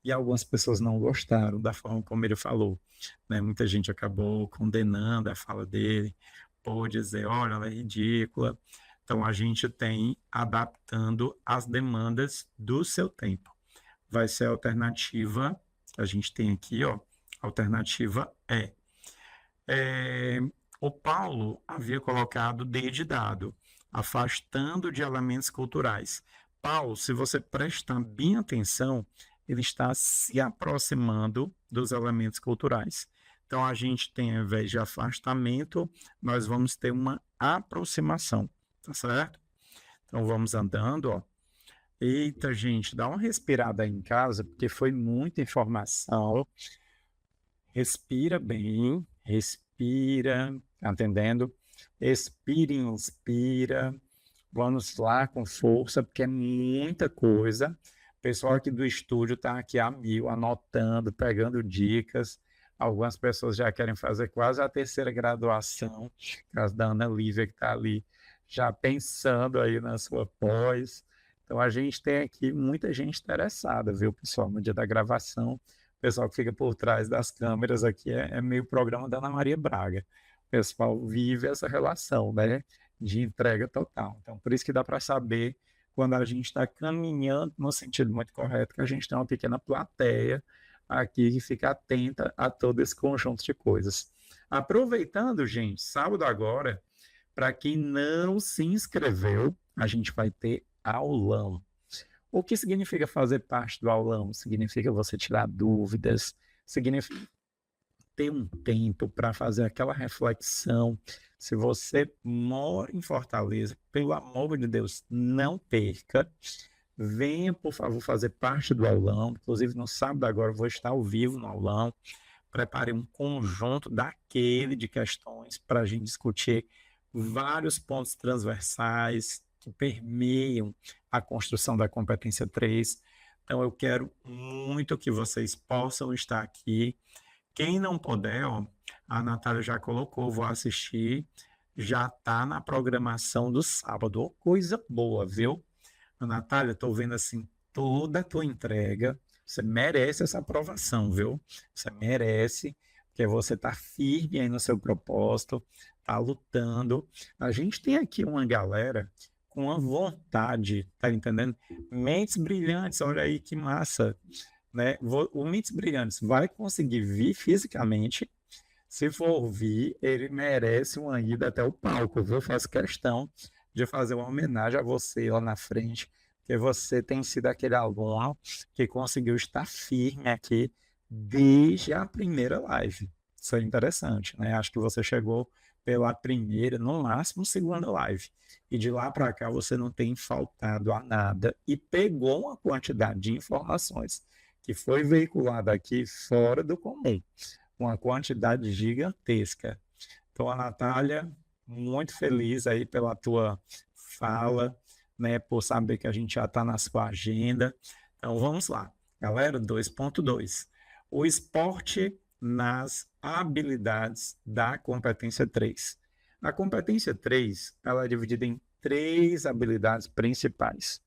e algumas pessoas não gostaram da forma como ele falou, né? Muita gente acabou condenando a fala dele, por dizer, olha, ela é ridícula. Então, a gente tem adaptando as demandas do seu tempo. Vai ser a alternativa, a gente tem aqui, ó, alternativa é, o Paulo havia colocado D de dado, afastando de elementos culturais. Paulo, se você prestar bem atenção, ele está se aproximando dos elementos culturais. Então, a gente tem, ao invés de afastamento, nós vamos ter uma aproximação, tá certo? Então, vamos andando, ó. Eita, gente, dá uma respirada aí em casa, porque foi muita informação. Respira bem, respira, tá entendendo? Expira e inspira. Vamos lá com força, porque é muita coisa. O pessoal aqui do estúdio está aqui a mil, anotando, pegando dicas. Algumas pessoas já querem fazer quase a terceira graduação, caso da Ana Lívia, que está ali já pensando aí na sua pós. Então, a gente tem aqui muita gente interessada, viu, pessoal, no dia da gravação. O pessoal que fica por trás das câmeras aqui é meio programa da Ana Maria Braga. O pessoal vive essa relação, né? De entrega total. Então, por isso que dá para saber quando a gente está caminhando no sentido muito correto, que a gente tem uma pequena plateia aqui que fica atenta a todo esse conjunto de coisas. Aproveitando, gente, sábado agora, para quem não se inscreveu, a gente vai ter aulão. O que significa fazer parte do aulão? Significa você tirar dúvidas, significa ter um tempo para fazer aquela reflexão. Se você mora em Fortaleza, pelo amor de Deus, não perca. Venha, por favor, fazer parte do aulão. Inclusive, no sábado agora eu vou estar ao vivo no aulão. Prepare um conjunto daquele de questões para a gente discutir vários pontos transversais que permeiam a construção da competência 3. Então, eu quero muito que vocês possam estar aqui. Quem não puder, ó, a Natália já colocou, vou assistir, já está na programação do sábado. Oh, coisa boa, viu? Natália, estou vendo assim toda a tua entrega. Você merece essa aprovação, viu? Você merece, porque você está firme aí no seu propósito, está lutando. A gente tem aqui uma galera com uma vontade, tá entendendo? Mentes brilhantes, olha aí que massa, né? O Mentes Brilhantes vai conseguir vir fisicamente. Se for vir, ele merece uma ida até o palco, viu? Eu faço questão de fazer uma homenagem a você lá na frente, porque você tem sido aquele aluno que conseguiu estar firme aqui desde a primeira live. Isso é interessante, né? Acho que você chegou pela primeira, no máximo segunda live. E de lá para cá você não tem faltado a nada e pegou uma quantidade de informações que foi veiculada aqui fora do comum, uma quantidade gigantesca. Então, a Natália, muito feliz aí pela tua fala, né, por saber que a gente já está na sua agenda. Então vamos lá. Galera, 2.2. O esporte nas habilidades da competência 3. A competência 3, ela é dividida em 3 habilidades principais.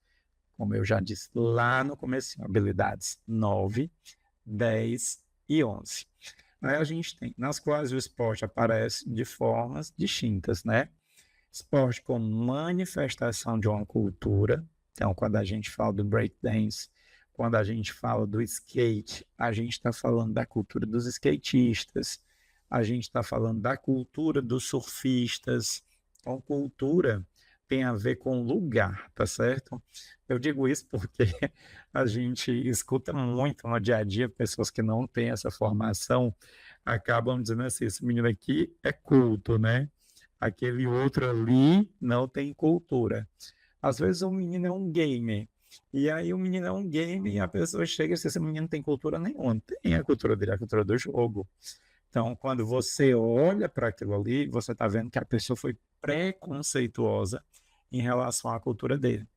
Como eu já disse lá no começo, habilidades 9, 10 e 11. Aí a gente tem, nas quais o esporte aparece de formas distintas, né? Esporte como manifestação de uma cultura. Então, quando a gente fala do breakdance, quando a gente fala do skate, a gente está falando da cultura dos skatistas, a gente está falando da cultura dos surfistas. Então, cultura tem a ver com lugar, tá certo? Eu digo isso porque a gente escuta muito no dia a dia pessoas que não têm essa formação acabam dizendo assim: esse menino aqui é culto, né? Aquele outro ali não tem cultura. Às vezes o menino é um gamer. E aí o menino é um gamer e a pessoa chega e diz: esse menino não tem cultura nenhuma. Não tem a cultura dele, a cultura do jogo. Então, quando você olha para aquilo ali, você está vendo que a pessoa foi preconceituosa em relação à cultura dele.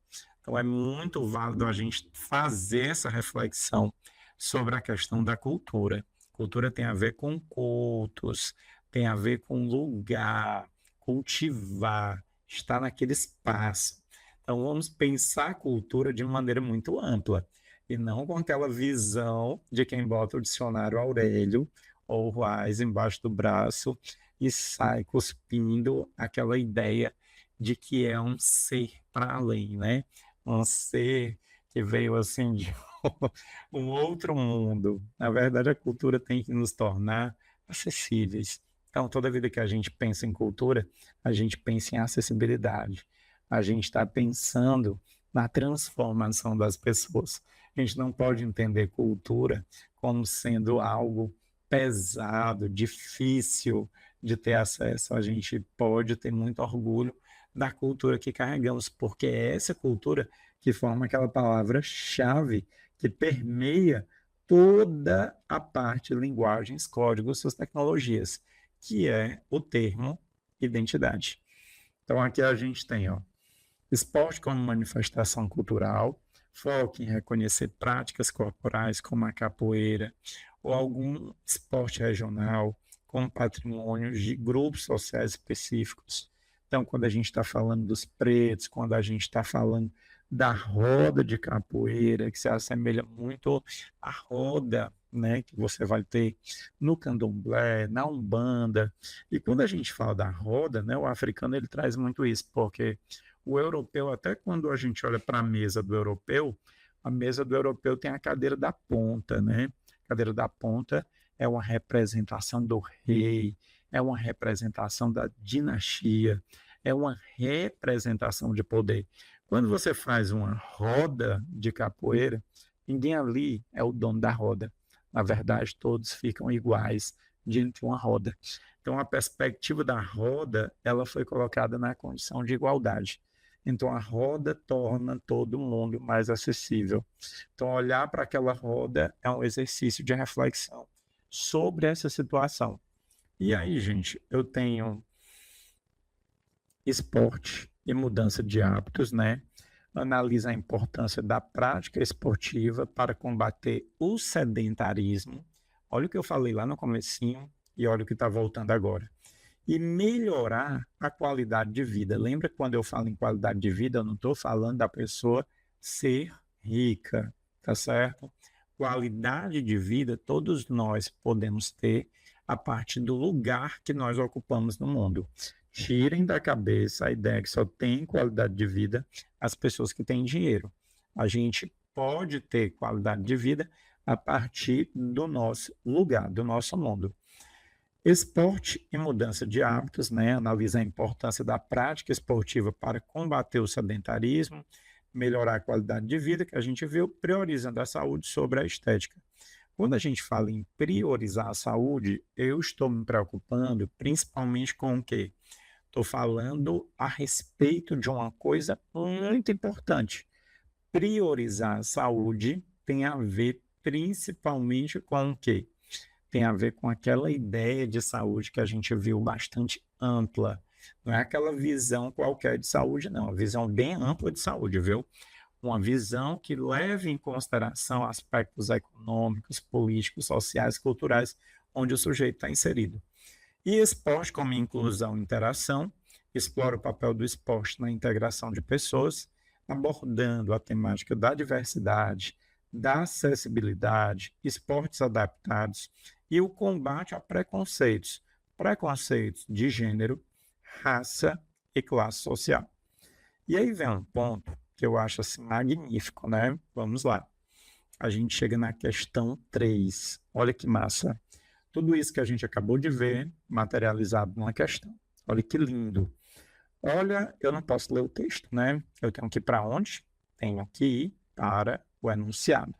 Então, é muito válido a gente fazer essa reflexão sobre a questão da cultura. Cultura tem a ver com cultos, tem a ver com lugar, cultivar, estar naquele espaço. Então, vamos pensar a cultura de uma maneira muito ampla e não com aquela visão de quem bota o dicionário Aurélio ou Ruais embaixo do braço e sai cuspindo aquela ideia de que é um ser para além, né? Um ser que veio assim de um outro mundo. Na verdade, a cultura tem que nos tornar acessíveis. Então, toda vida que a gente pensa em cultura, a gente pensa em acessibilidade. A gente está pensando na transformação das pessoas. A gente não pode entender cultura como sendo algo pesado, difícil de ter acesso. A gente pode ter muito orgulho da cultura que carregamos, porque é essa cultura que forma aquela palavra-chave que permeia toda a parte de linguagens, códigos, suas tecnologias, que é o termo identidade. Então aqui a gente tem, ó, esporte como manifestação cultural, foco em reconhecer práticas corporais como a capoeira ou algum esporte regional como patrimônios de grupos sociais específicos. Então, quando a gente está falando dos pretos, quando a gente está falando da roda de capoeira, que se assemelha muito à roda, né, que você vai ter no candomblé, na umbanda. E quando a gente fala da roda, né, o africano ele traz muito isso, porque o europeu, até quando a gente olha para a mesa do europeu, a mesa do europeu tem a cadeira da ponta, né? A cadeira da ponta é uma representação do rei, é uma representação da dinastia, é uma representação de poder. Quando você faz uma roda de capoeira, ninguém ali é o dono da roda. Na verdade, todos ficam iguais diante de uma roda. Então, a perspectiva da roda, ela foi colocada na condição de igualdade. Então, a roda torna todo mundo mais acessível. Então, olhar para aquela roda é um exercício de reflexão sobre essa situação. E aí, gente, eu tenho esporte e mudança de hábitos, né? Analisa a importância da prática esportiva para combater o sedentarismo. Olha o que eu falei lá no comecinho e olha o que está voltando agora. E melhorar a qualidade de vida. Lembra que quando eu falo em qualidade de vida, eu não estou falando da pessoa ser rica, tá certo? Qualidade de vida todos nós podemos ter a partir do lugar que nós ocupamos no mundo. Tirem da cabeça a ideia que só tem qualidade de vida as pessoas que têm dinheiro. A gente pode ter qualidade de vida a partir do nosso lugar, do nosso mundo. Esporte e mudança de hábitos, né? Analisa a importância da prática esportiva para combater o sedentarismo, melhorar a qualidade de vida, que a gente viu, priorizando a saúde sobre a estética. Quando a gente fala em priorizar a saúde, eu estou me preocupando principalmente com o quê? Estou falando a respeito de uma coisa muito importante. Priorizar a saúde tem a ver principalmente com o quê? Tem a ver com aquela ideia de saúde que a gente viu bastante ampla, Não é aquela visão qualquer de saúde, não. Uma visão bem ampla de saúde, viu? Uma visão que leve em consideração aspectos econômicos, políticos, sociais, culturais, onde o sujeito está inserido. E esporte como inclusão e interação, explora o papel do esporte na integração de pessoas, abordando a temática da diversidade, da acessibilidade, esportes adaptados e o combate a preconceitos, preconceitos de gênero, raça e classe social. E aí vem um ponto que eu acho assim magnífico, né? Vamos lá. A gente chega na questão 3. Olha que massa. Tudo isso que a gente acabou de ver materializado numa questão. Olha que lindo. Olha, eu não posso ler o texto, né? Eu tenho que ir para onde? Tenho que ir para o enunciado.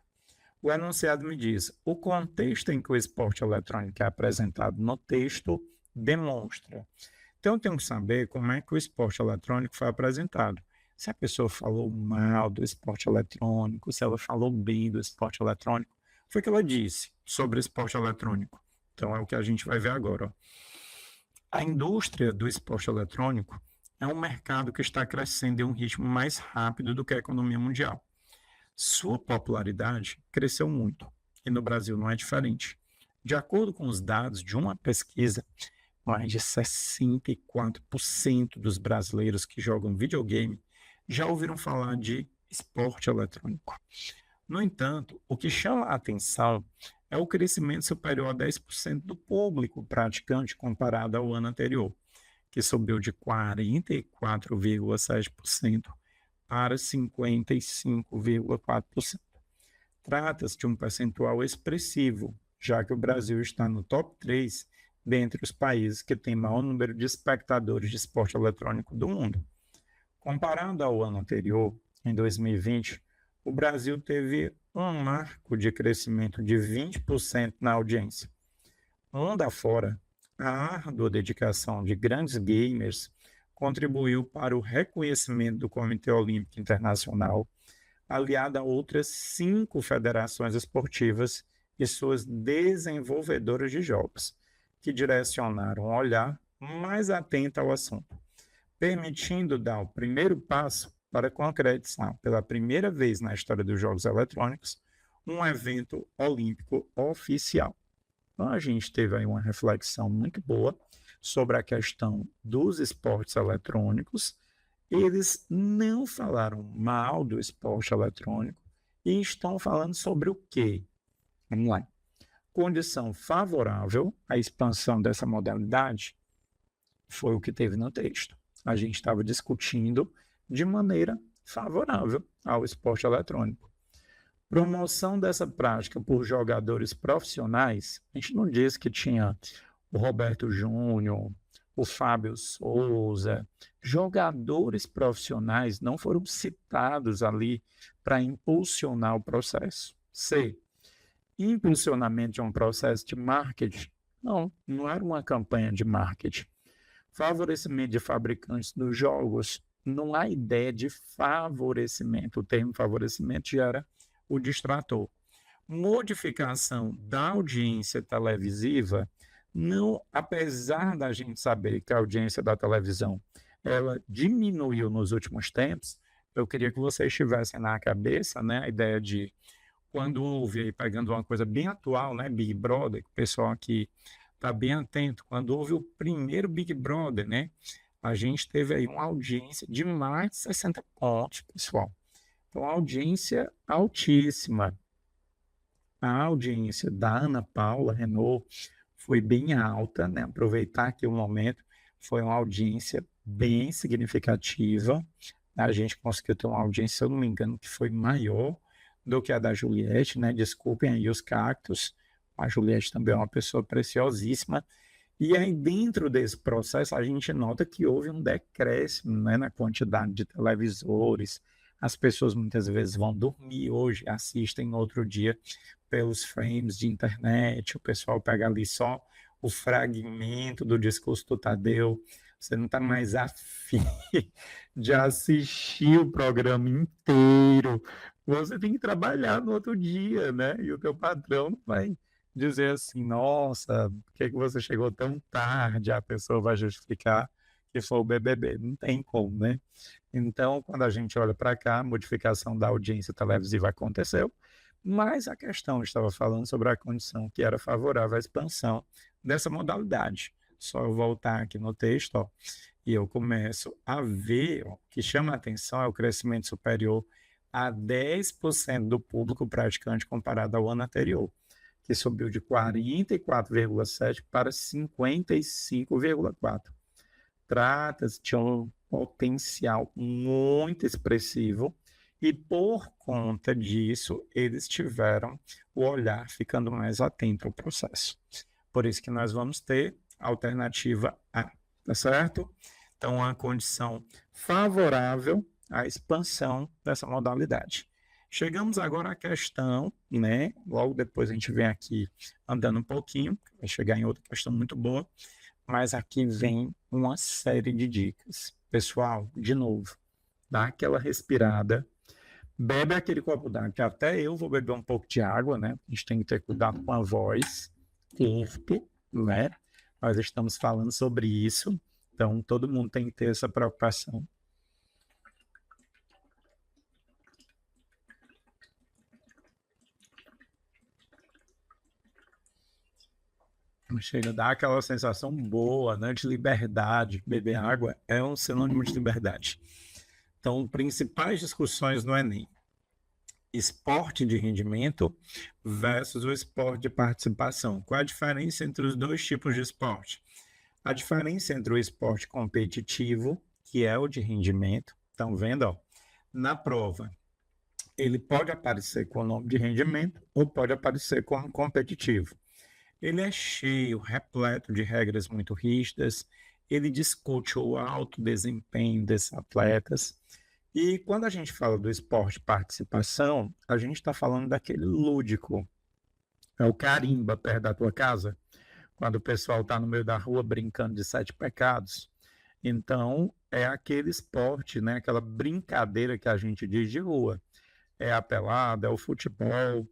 O enunciado me diz: o contexto em que o esporte eletrônico é apresentado no texto demonstra. Então, eu tenho que saber como é que o esporte eletrônico foi apresentado. Se a pessoa falou mal do esporte eletrônico, se ela falou bem do esporte eletrônico, foi o que ela disse sobre esporte eletrônico. Então, é o que a gente vai ver agora. Ó. A indústria do esporte eletrônico é um mercado que está crescendo em um ritmo mais rápido do que a economia mundial. Sua popularidade cresceu muito, e no Brasil não é diferente. De acordo com os dados de uma pesquisa, mais de 64% dos brasileiros que jogam videogame já ouviram falar de esporte eletrônico. No entanto, o que chama a atenção é o crescimento superior a 10% do público praticante comparado ao ano anterior, que subiu de 44,7% para 55,4%. Trata-se de um percentual expressivo, já que o Brasil está no top 3 dentre os países que têm maior número de espectadores de esporte eletrônico do mundo. Comparado ao ano anterior, em 2020, o Brasil teve um marco de crescimento de 20% na audiência. Mundo afora, a árdua dedicação de grandes gamers contribuiu para o reconhecimento do Comitê Olímpico Internacional, aliado a outras 5 federações esportivas e suas desenvolvedoras de jogos, que direcionaram um olhar mais atento ao assunto, permitindo dar o primeiro passo para concretizar, pela primeira vez na história dos Jogos Eletrônicos, um evento olímpico oficial. Então, a gente teve aí uma reflexão muito boa sobre a questão dos esportes eletrônicos. Eles não falaram mal do esporte eletrônico e estão falando sobre o quê? Vamos lá. Condição favorável à expansão dessa modalidade foi o que teve no texto. A gente estava discutindo de maneira favorável ao esporte eletrônico. Promoção dessa prática por jogadores profissionais, a gente não diz que tinha o Roberto Júnior, o Fábio Souza, jogadores profissionais não foram citados ali para impulsionar o processo. C. Impulsionamento de um processo de marketing. Não era uma campanha de marketing. Favorecimento de fabricantes dos jogos. Não há ideia de favorecimento. O termo favorecimento gera o distrator. Modificação da audiência televisiva, não, apesar da gente saber que a audiência da televisão ela diminuiu nos últimos tempos, eu queria que vocês tivessem na cabeça, né, a ideia de quando houve, aí, pegando uma coisa bem atual, né, Big Brother, que o pessoal aqui está bem atento, quando houve o primeiro Big Brother, né, a gente teve aí uma audiência de mais de 60 pontos, pessoal. Então, audiência altíssima. A audiência da Ana Paula Renault foi bem alta, né? Aproveitar aqui o momento, foi uma audiência bem significativa. A gente conseguiu ter uma audiência, se eu não me engano, que foi maior do que a da Juliette, né? Desculpem aí os cactos. A Juliette também é uma pessoa preciosíssima. E aí, dentro desse processo, a gente nota que houve um decréscimo, né, na quantidade de televisores. As pessoas muitas vezes vão dormir hoje, assistem no outro dia pelos frames de internet, o pessoal pega ali só o fragmento do discurso do Tadeu, você não está mais afim de assistir o programa inteiro, você tem que trabalhar no outro dia, né? E o teu patrão não vai dizer assim, nossa, por que você chegou tão tarde? A pessoa vai justificar que foi o BBB. Não tem como, né? Então, quando a gente olha para cá, a modificação da audiência televisiva aconteceu, mas a questão estava falando sobre a condição que era favorável à expansão dessa modalidade. Só eu voltar aqui no texto, ó, e eu começo a ver, ó, que chama a atenção é o crescimento superior a 10% do público praticante comparado ao ano anterior, que subiu de 44,7 para 55,4. Trata-se de um potencial muito expressivo e, por conta disso, eles tiveram o olhar ficando mais atento ao processo. Por isso que nós vamos ter a alternativa A, tá certo? Então, uma condição favorável à expansão dessa modalidade. Chegamos agora à questão, né? Logo depois a gente vem aqui andando um pouquinho, vai chegar em outra questão muito boa, mas aqui vem uma série de dicas. Pessoal, de novo, dá aquela respirada, bebe aquele copo d'água, que até eu vou beber um pouco de água, né? A gente tem que ter cuidado com a voz, corpo, né? Nós estamos falando sobre isso, então todo mundo tem que ter essa preocupação. Chega a dar aquela sensação boa, né, de liberdade. Beber água é um sinônimo de liberdade. Então, principais discussões no Enem: esporte de rendimento versus o esporte de participação. Qual a diferença entre os dois tipos de esporte? A diferença entre o esporte competitivo, que é o de rendimento, estão vendo, ó, na prova, ele pode aparecer com o nome de rendimento ou pode aparecer como competitivo. Ele é cheio, repleto de regras muito rígidas, ele discute o alto desempenho desses atletas. E quando a gente fala do esporte participação, a gente está falando daquele lúdico. É o carimba perto da tua casa, quando o pessoal está no meio da rua brincando de 7 pecados. Então, é aquele esporte, né? Aquela brincadeira que a gente diz de rua. É a pelada, é o futebol,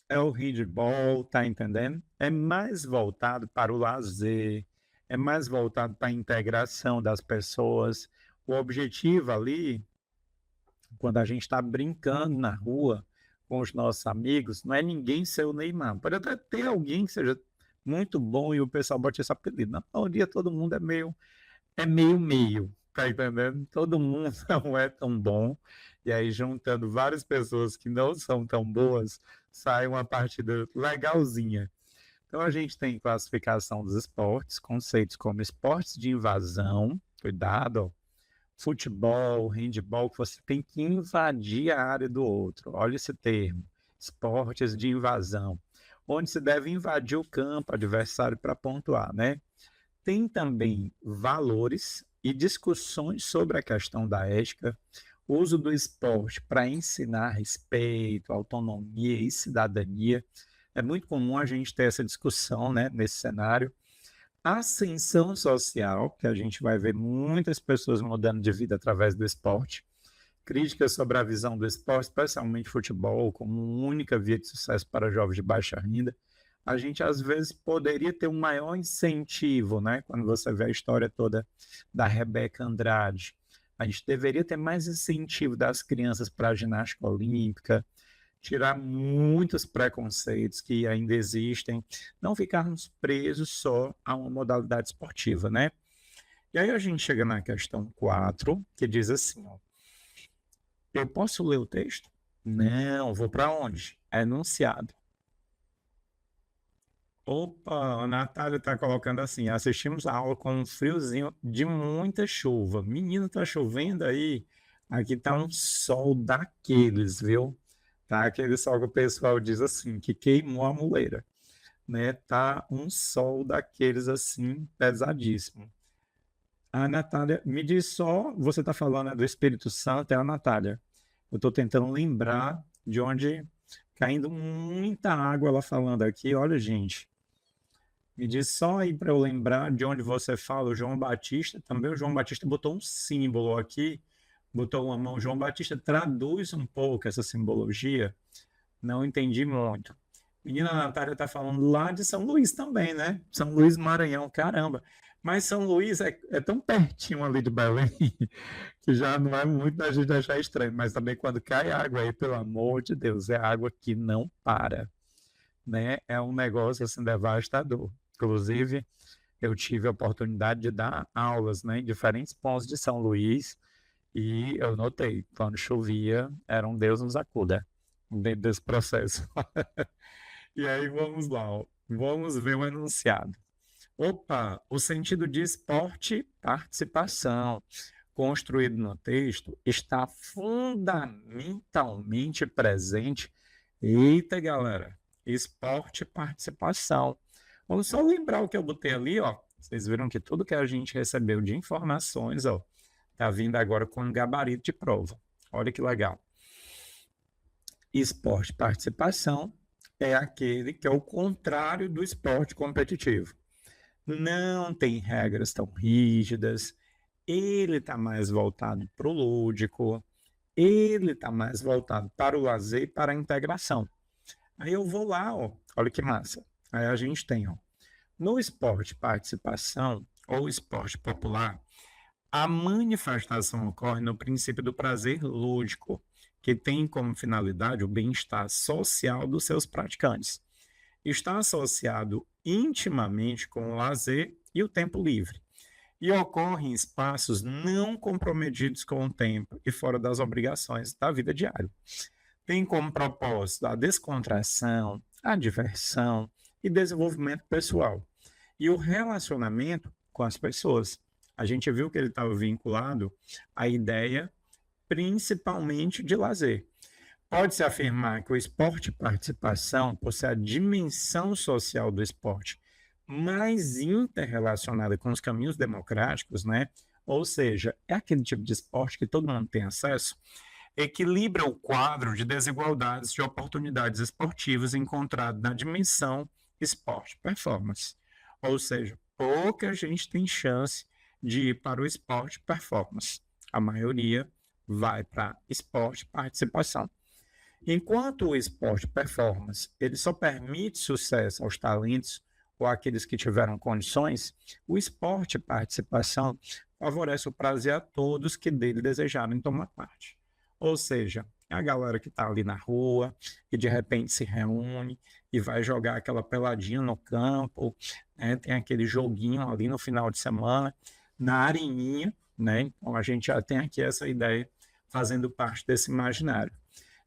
é o handball, tá entendendo? É mais voltado para o lazer, é mais voltado para a integração das pessoas. O objetivo ali, quando a gente está brincando na rua com os nossos amigos, não é ninguém ser o Neymar. Pode até ter alguém que seja muito bom e o pessoal bote esse apelido. Na maioria, todo mundo é meio, tá entendendo? Todo mundo não é tão bom. E aí, juntando várias pessoas que não são tão boas, sai uma partida legalzinha. Então, a gente tem classificação dos esportes, conceitos como esportes de invasão, cuidado, ó, futebol, handball, que você tem que invadir a área do outro. Olha esse termo, esportes de invasão, onde se deve invadir o campo adversário para pontuar, né? Tem também valores e discussões sobre a questão da ética, uso do esporte para ensinar respeito, autonomia e cidadania. É muito comum a gente ter essa discussão, né, nesse cenário. Ascensão social, que a gente vai ver muitas pessoas mudando de vida através do esporte. Críticas sobre a visão do esporte, especialmente futebol, como única via de sucesso para jovens de baixa renda. A gente, às vezes, poderia ter um maior incentivo, né? Quando você vê a história toda da Rebeca Andrade. A gente deveria ter mais incentivo das crianças para a ginástica olímpica, tirar muitos preconceitos que ainda existem, não ficarmos presos só a uma modalidade esportiva, né? E aí a gente chega na questão 4, que diz assim, ó, eu posso ler o texto? Não, vou para onde? Enunciado. Opa, a Natália está colocando assim, assistimos a aula com um friozinho de muita chuva. Menino, tá chovendo aí? Aqui tá um sol daqueles, viu? Tá aquele sol que o pessoal diz assim, que queimou a muleira, né? Tá um sol daqueles assim, pesadíssimo. A Natália, me diz só, você tá falando, né, do Espírito Santo, é a Natália. Eu tô tentando lembrar de onde caindo muita água ela falando aqui. Olha, gente, me diz só aí para eu lembrar de onde você fala, o João Batista. Também o João Batista botou um símbolo aqui, botou uma mão. João Batista traduz um pouco essa simbologia. Não entendi muito. Menina Natália está falando lá de São Luís também, né? São Luís Maranhão, caramba. Mas São Luís é tão pertinho ali de Belém que já não é muito da gente achar estranho. Mas também quando cai água aí, pelo amor de Deus, é água que não para, né? É um negócio assim devastador. Inclusive, eu tive a oportunidade de dar aulas, né, em diferentes pontos de São Luís e eu notei, quando chovia, era um Deus nos acuda dentro desse processo. E aí vamos lá, ó. Vamos ver o enunciado. Opa, o sentido de esporte, participação, construído no texto, está fundamentalmente presente. Eita, galera, esporte, participação. Vamos só lembrar o que eu botei ali, ó. Vocês viram que tudo que a gente recebeu de informações, ó, tá vindo agora com um gabarito de prova. Olha que legal. Esporte, participação é aquele que é o contrário do esporte competitivo. Não tem regras tão rígidas, ele está mais voltado para o lúdico, ele está mais voltado para o lazer e para a integração. Aí eu vou lá, ó, olha que massa. Aí a gente tem, ó, no esporte participação ou esporte popular, a manifestação ocorre no princípio do prazer lúdico, que tem como finalidade o bem-estar social dos seus praticantes. Está associado intimamente com o lazer e o tempo livre, e ocorre em espaços não comprometidos com o tempo e fora das obrigações da vida diária. Tem como propósito a descontração, a diversão e desenvolvimento pessoal, e o relacionamento com as pessoas. A gente viu que ele estava vinculado à ideia principalmente de lazer. Pode-se afirmar que o esporte participação, por ser a dimensão social do esporte mais interrelacionada com os caminhos democráticos, né? Ou seja, é aquele tipo de esporte que todo mundo tem acesso, equilibra o quadro de desigualdades de oportunidades esportivas encontrado na dimensão esporte-performance. Ou seja, pouca gente tem chance de ir para o esporte performance. A maioria vai para esporte participação. Enquanto o esporte performance ele só permite sucesso aos talentos ou àqueles que tiveram condições, o esporte participação favorece o prazer a todos que dele desejarem tomar parte. Ou seja, é a galera que está ali na rua, que de repente se reúne e vai jogar aquela peladinha no campo, né? Tem aquele joguinho ali no final de semana, na areninha, né? Então a gente já tem aqui essa ideia fazendo parte desse imaginário.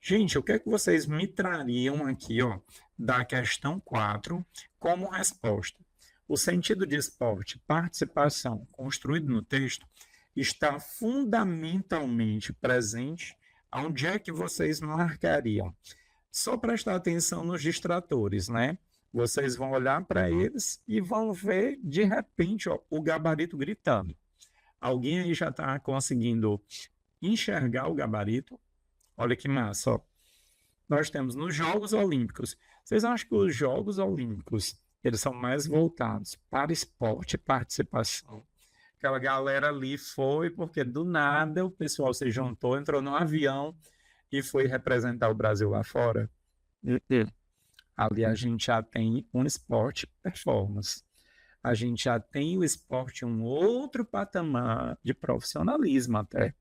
Gente, o que é que vocês me trariam aqui, ó, da questão 4 como resposta? O sentido de esporte, participação, construído no texto, está fundamentalmente presente. Onde é que vocês marcariam? Só prestar atenção nos distratores, né? Vocês vão olhar para eles e vão ver, de repente, ó, o gabarito gritando. Alguém aí já está conseguindo enxergar o gabarito? Olha que massa, ó. Nós temos nos Jogos Olímpicos. Vocês acham que os Jogos Olímpicos eles são mais voltados para esporte e participação? Aquela galera ali foi porque do nada o pessoal se juntou, entrou no avião e foi representar o Brasil lá fora. Ali a gente já tem um esporte performance. A gente já tem o esporte um outro patamar de profissionalismo até.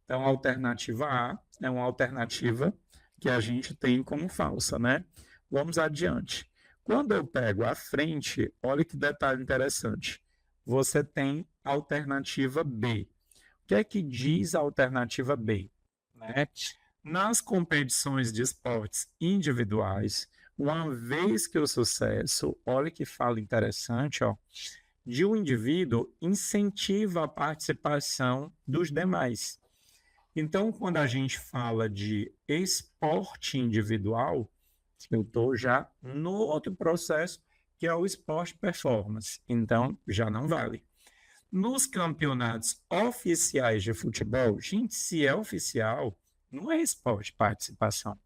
Então, a alternativa A é uma alternativa que a gente tem como falsa, né? Vamos adiante. Quando eu pego a frente, olha que detalhe interessante. Você tem a alternativa B. O que é que diz a alternativa B? Né? Nas competições de esportes individuais, uma vez que o sucesso, olha que fala interessante, ó, de um indivíduo incentiva a participação dos demais. Então, quando a gente fala de esporte individual, eu estou já no outro processo, que é o esporte performance. Então, já não vale. Nos campeonatos oficiais de futebol, gente, se é oficial, não é esporte participação.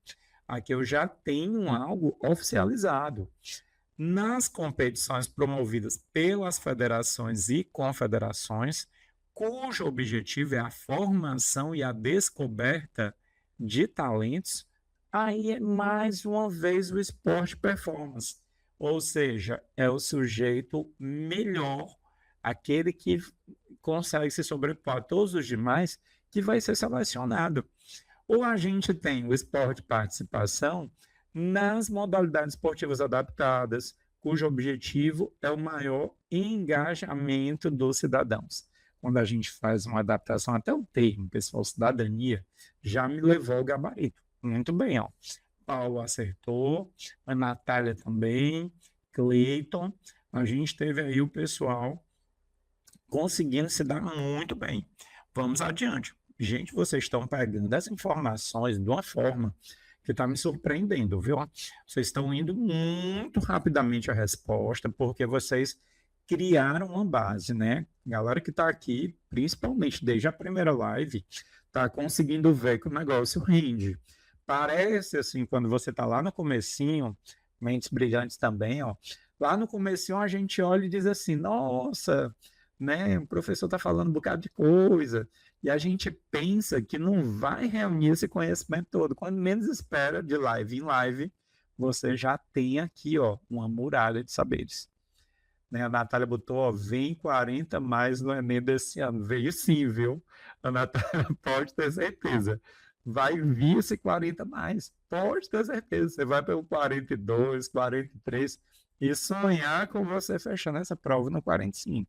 Aqui eu já tenho algo oficializado. Nas competições promovidas pelas federações e confederações, cujo objetivo é a formação e a descoberta de talentos, aí é mais uma vez o esporte performance. Ou seja, é o sujeito melhor aquele que consegue se sobrepor a todos os demais, que vai ser selecionado. Ou a gente tem o esporte participação nas modalidades esportivas adaptadas, cujo objetivo é o maior engajamento dos cidadãos. Quando a gente faz uma adaptação, até o termo, pessoal, cidadania, já me levou ao gabarito. Muito bem, ó. Paulo acertou, a Natália também, Cleiton, a gente teve aí o pessoal conseguindo se dar muito bem. Vamos adiante. Gente, vocês estão pegando as informações de uma forma que está me surpreendendo, viu? Vocês estão indo muito rapidamente a resposta, porque vocês criaram uma base, né? Galera que está aqui, principalmente desde a primeira live, está conseguindo ver que o negócio rende. Parece assim, quando você está lá no comecinho, Mentes Brilhantes também, ó. Lá no comecinho a gente olha e diz assim, nossa, né? O professor está falando um bocado de coisa. E a gente pensa que não vai reunir esse conhecimento todo. Quando menos espera, de live em live, você já tem aqui, ó, uma muralha de saberes. Né? A Natália botou, ó, vem 40 mais no Enem desse ano. Veio sim, viu? A Natália pode ter certeza. Vai vir esse 40 mais. Pode ter certeza. Você vai pelo 42, 43 e sonhar com você fechando essa prova no 45.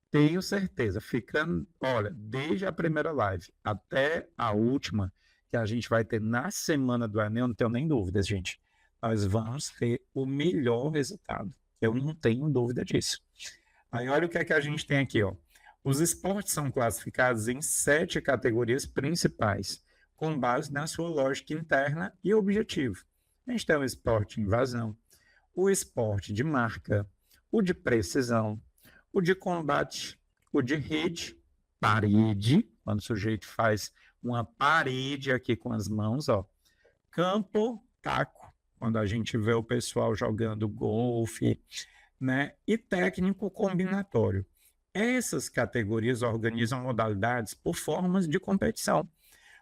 Tenho certeza, ficando, olha, desde a primeira live até a última, que a gente vai ter na semana do Enem, eu não tenho nem dúvidas, gente. Nós vamos ter o melhor resultado. Eu não tenho dúvida disso. Aí olha o que é que a gente tem aqui, ó. Os esportes são classificados em 7 categorias principais, com base na sua lógica interna e objetivo. A gente tem o esporte de invasão, o esporte de marca, o de precisão, o de combate, o de rede, parede, quando o sujeito faz uma parede aqui com as mãos, ó. Campo, taco, quando a gente vê o pessoal jogando golfe, né? E técnico combinatório. Essas categorias organizam modalidades por formas de competição,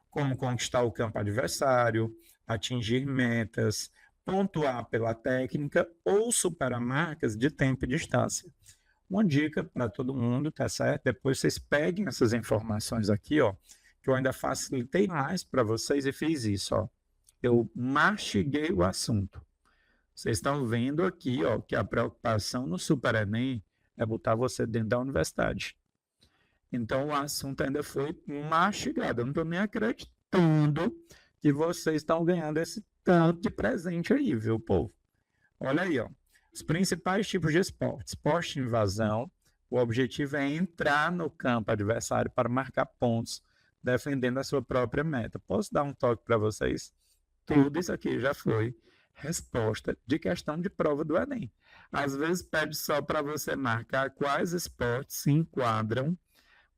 como conquistar o campo adversário, atingir metas, pontuar pela técnica ou superar marcas de tempo e distância. Uma dica para todo mundo, tá certo? Depois vocês peguem essas informações aqui, ó, que eu ainda facilitei mais para vocês e fiz isso, ó. Eu mastiguei o assunto. Vocês estão vendo aqui, ó, que a preocupação no Super Enem é botar você dentro da universidade. Então o assunto ainda foi mastigado. Eu não estou nem acreditando que vocês estão ganhando esse tanto de presente aí, viu, povo? Olha aí, ó. Os principais tipos de esporte. Esporte de invasão. O objetivo é entrar no campo adversário para marcar pontos, defendendo a sua própria meta. Posso dar um toque para vocês? Tudo isso aqui já foi resposta de questão de prova do Enem. Às vezes pede só para você marcar quais esportes se enquadram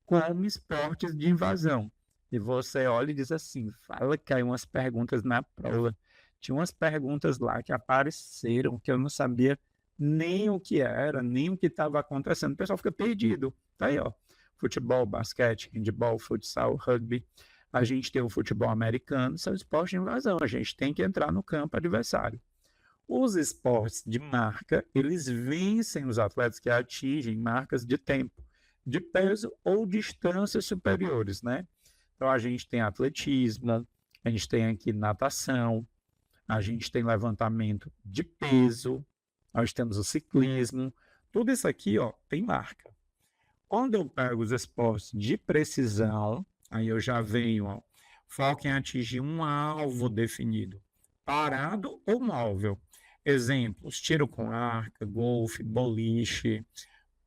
como esportes de invasão. E você olha e diz assim, fala que caiu umas perguntas na prova. Tinha umas perguntas lá que apareceram que eu não sabia nem o que era, nem o que estava acontecendo. O pessoal fica perdido. Tá aí, ó. Futebol, basquete, handebol, futsal, rugby. A gente tem o futebol americano, são esportes de invasão. A gente tem que entrar no campo adversário. Os esportes de marca, eles vencem os atletas que atingem marcas de tempo, de peso ou distâncias superiores, né? Então, a gente tem atletismo, a gente tem aqui natação, a gente tem levantamento de peso, nós temos o ciclismo, tudo isso aqui, ó, tem marca. Quando eu pego os esportes de precisão, aí eu já venho, ó, foco em atingir um alvo definido, parado ou móvel. Exemplos, tiro com arco, golfe, boliche,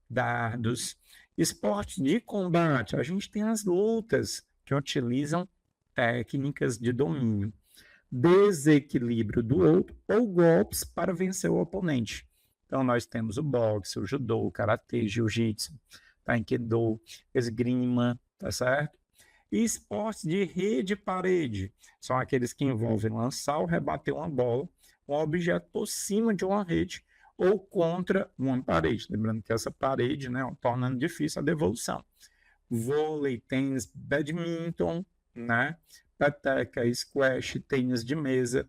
dardos. Esportes de combate, a gente tem as lutas que utilizam técnicas de domínio, desequilíbrio do outro ou golpes para vencer o oponente. Então, nós temos o boxe, o judô, o karatê, jiu-jitsu, taekwondo, esgrima, tá certo? E esportes de rede e parede são aqueles que envolvem lançar ou rebater uma bola, um objeto por cima de uma rede ou contra uma parede. Lembrando que essa parede, né, tornando difícil a devolução. Vôlei, tênis, badminton, né? Peteca, squash, tênis de mesa.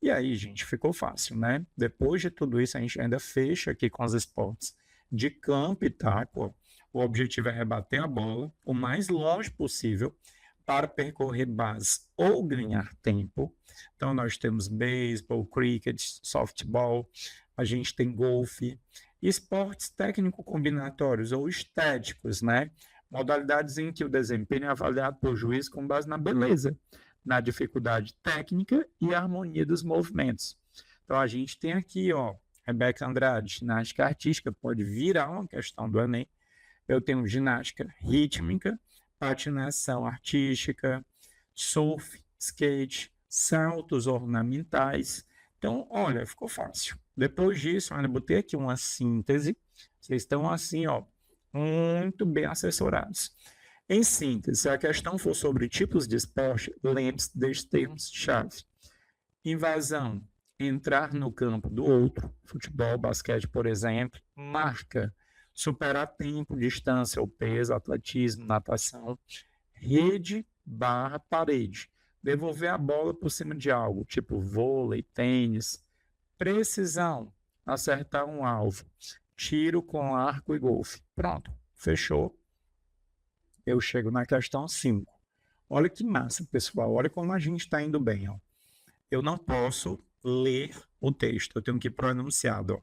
E aí, gente, ficou fácil, né? Depois de tudo isso, a gente ainda fecha aqui com os esportes de campo e taco. O objetivo é rebater a bola o mais longe possível para percorrer bases ou ganhar tempo. Então, nós temos beisebol, cricket, softball, a gente tem golfe, esportes técnico-combinatórios ou estéticos, né? Modalidades em que o desempenho é avaliado por juiz com base na beleza, na dificuldade técnica e harmonia dos movimentos. Então, a gente tem aqui, ó, Rebeca Andrade, ginástica artística, pode virar uma questão do Enem. Eu tenho ginástica rítmica, patinação artística, surf, skate, saltos ornamentais. Então, olha, ficou fácil. Depois disso, olha, botei aqui uma síntese. Vocês estão assim, ó, muito bem assessorados. Em síntese, se a questão for sobre tipos de esporte, lembre-se destes termos-chave. Invasão, entrar no campo do outro, futebol, basquete, por exemplo, marca, superar tempo, distância ou peso, atletismo, natação, rede barra parede, devolver a bola por cima de algo, tipo vôlei, tênis, precisão, acertar um alvo, tiro com arco e golfe. Pronto, fechou. Eu chego na questão 5. Olha que massa, pessoal, olha como a gente está indo bem, ó. Eu não posso ler o texto, eu tenho que ir pronunciado, ó.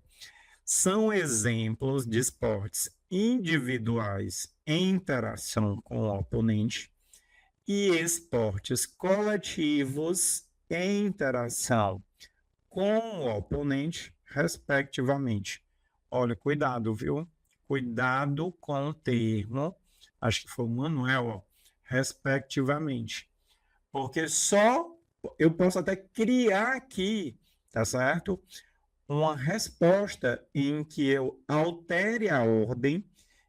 São exemplos de esportes individuais em interação com o oponente e esportes coletivos em interação com o oponente, respectivamente. Olha, cuidado, viu? Cuidado com o termo, acho que foi o Manuel, ó, respectivamente. Porque só eu posso até criar aqui, tá certo? Uma resposta em que eu altere a ordem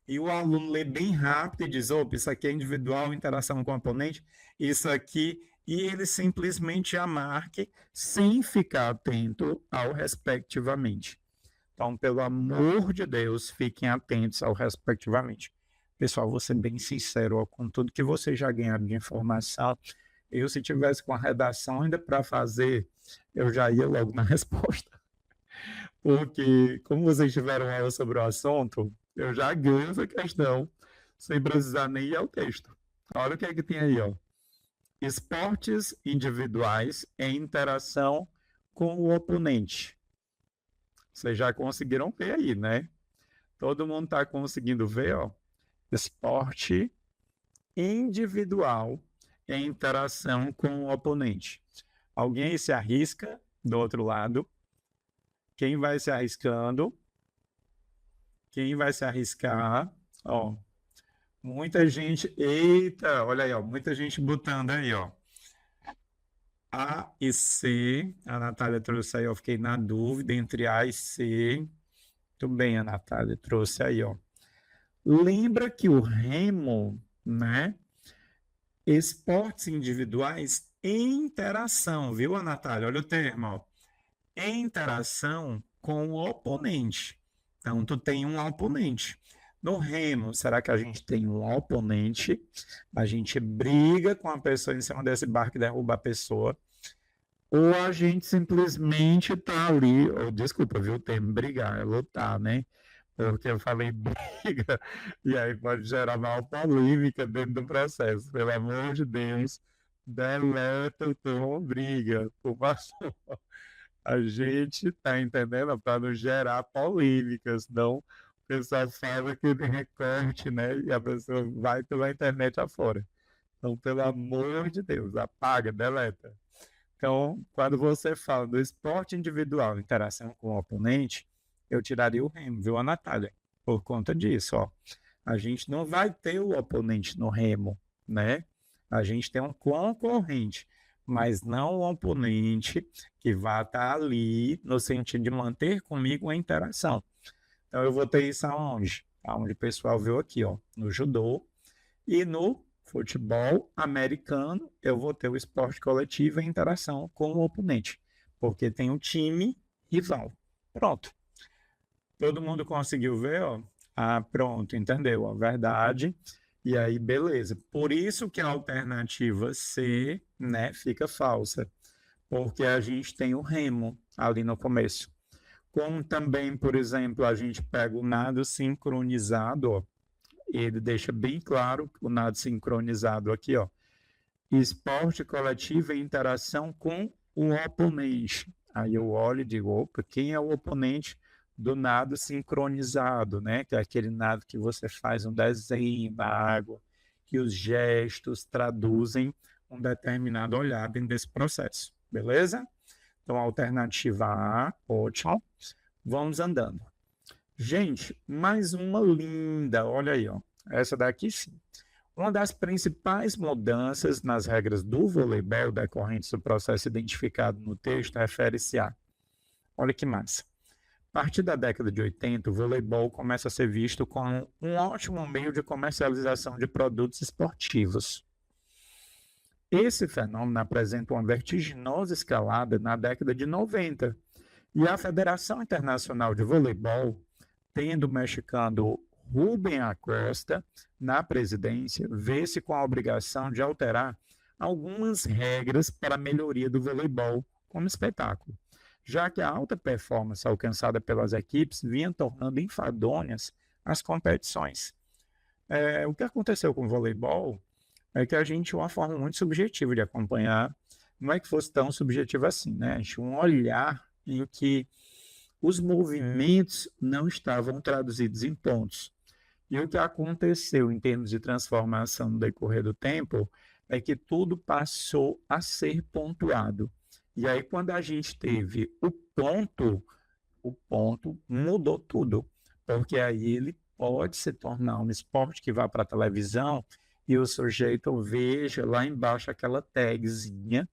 e o aluno lê bem rápido e diz, opa, isso aqui é individual, interação com o oponente, isso aqui, e ele simplesmente já marque sem ficar atento ao respectivamente. Então, pelo amor de Deus, fiquem atentos ao respectivamente. Pessoal, vou ser bem sincero, ó, com tudo que vocês já ganharam de informação, eu, se tivesse com a redação ainda para fazer, eu já ia logo na resposta. Porque, como vocês tiveram aula sobre o assunto, eu já ganho essa questão, sem precisar nem ir ao texto. Olha o que é que tem aí, ó. Esportes individuais em interação com o oponente. Vocês já conseguiram ver aí, né? Todo mundo está conseguindo ver, ó. Esporte individual em interação com o oponente. Alguém se arrisca do outro lado? Quem vai se arriscando? Quem vai se arriscar? Ó, muita gente. Eita, olha aí, ó, muita gente botando aí, ó. A e C. A Natália trouxe aí, eu fiquei na dúvida entre A e C. Muito bem, a Natália trouxe aí, ó. Lembra que o remo, né? Esportes individuais em interação, viu, Natália? Olha o termo, ó. Em interação com o oponente. Então, tu tem um oponente. No remo, será que a gente tem um oponente? A gente briga com a pessoa em cima desse barco e derruba a pessoa? Ou a gente simplesmente tá ali, ou, desculpa, viu o termo brigar, é lutar, né? Porque eu falei briga, e aí pode gerar uma polêmica dentro do processo. Pelo amor de Deus, deleta o termo briga, por favor. A gente tá entendendo para não gerar polêmicas, não. O pessoal fala que tem recorte, né? E a pessoa vai pela internet afora. Então, pelo amor de Deus, apaga, deleta. Então, quando você fala do esporte individual, interação com o oponente, eu tiraria o remo, viu, a Natália? Por conta disso, ó. A gente não vai ter o oponente no remo, né? A gente tem um concorrente, mas não o oponente que vai estar ali no sentido de manter comigo a interação. Então, eu vou ter isso aonde? Aonde o pessoal viu aqui, ó, no judô e no futebol americano, eu vou ter o esporte coletivo e interação com o oponente, porque tem um time rival. Pronto. Todo mundo conseguiu ver, ó? Ah, pronto, entendeu? A verdade. E aí, beleza. Por isso que a alternativa C, né, fica falsa, porque a gente tem o remo ali no começo. Como também, por exemplo, a gente pega o nado sincronizado, ó, ele deixa bem claro o nado sincronizado aqui, ó. Esporte coletivo e interação com o oponente. Aí eu olho e digo, opa, quem é o oponente do nado sincronizado, né? Que é aquele nado que você faz um desenho da água, que os gestos traduzem um determinado olhar dentro desse processo, beleza? Então, alternativa A, ótimo. Vamos andando. Gente, mais uma linda, olha aí, ó. Essa daqui sim. Uma das principais mudanças nas regras do voleibol decorrentes do processo identificado no texto refere-se a, olha que massa, a partir da década de 80, o voleibol começa a ser visto como um ótimo meio de comercialização de produtos esportivos. Esse fenômeno apresenta uma vertiginosa escalada na década de 90, e a Federação Internacional de Voleibol, tendo o mexicano Rubén Acosta na presidência, vê-se com a obrigação de alterar algumas regras para a melhoria do voleibol como espetáculo, já que a alta performance alcançada pelas equipes vinha tornando enfadonhas as competições. O que aconteceu com o voleibol é que a gente tinha uma forma muito subjetiva de acompanhar, não é que fosse tão subjetivo assim, né? A gente tinha um olhar em que os movimentos não estavam traduzidos em pontos. E o que aconteceu em termos de transformação no decorrer do tempo é que tudo passou a ser pontuado. E aí, quando a gente teve o ponto mudou tudo, porque aí ele pode se tornar um esporte que vá para a televisão e o sujeito veja lá embaixo aquela tagzinha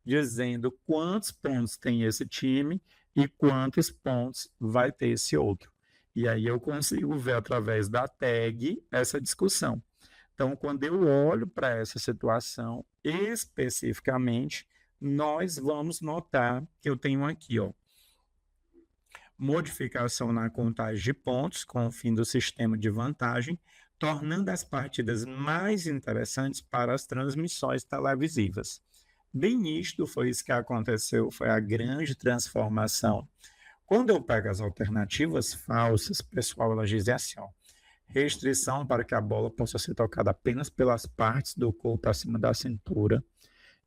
dizendo quantos pontos tem esse time e quantos pontos vai ter esse outro. E aí eu consigo ver através da tag essa discussão. Então, quando eu olho para essa situação especificamente, nós vamos notar que eu tenho aqui, ó, modificação na contagem de pontos com o fim do sistema de vantagem, tornando as partidas mais interessantes para as transmissões televisivas. Bem nítido foi isso que aconteceu, foi a grande transformação. Quando eu pego as alternativas falsas, pessoal, elas dizem assim, ó, restrição para que a bola possa ser tocada apenas pelas partes do corpo acima da cintura,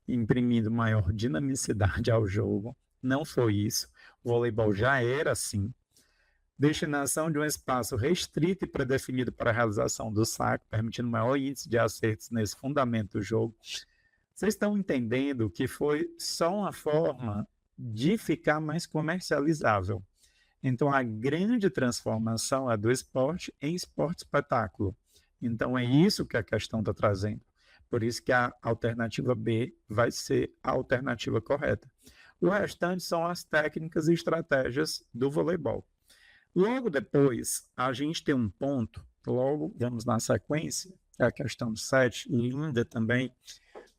imprimindo maior dinamicidade ao jogo. Não foi isso. O voleibol já era assim. Destinação de um espaço restrito e predefinido para a realização do saque, permitindo maior índice de acertos nesse fundamento do jogo. Vocês estão entendendo que foi só uma forma de ficar mais comercializável. Então, a grande transformação é do esporte em esporte espetáculo. Então, é isso que a questão está trazendo. Por isso que a alternativa B vai ser a alternativa correta. O restante são as técnicas e estratégias do voleibol. Logo depois, a gente tem um ponto, logo, vamos na sequência, a questão 7, linda também,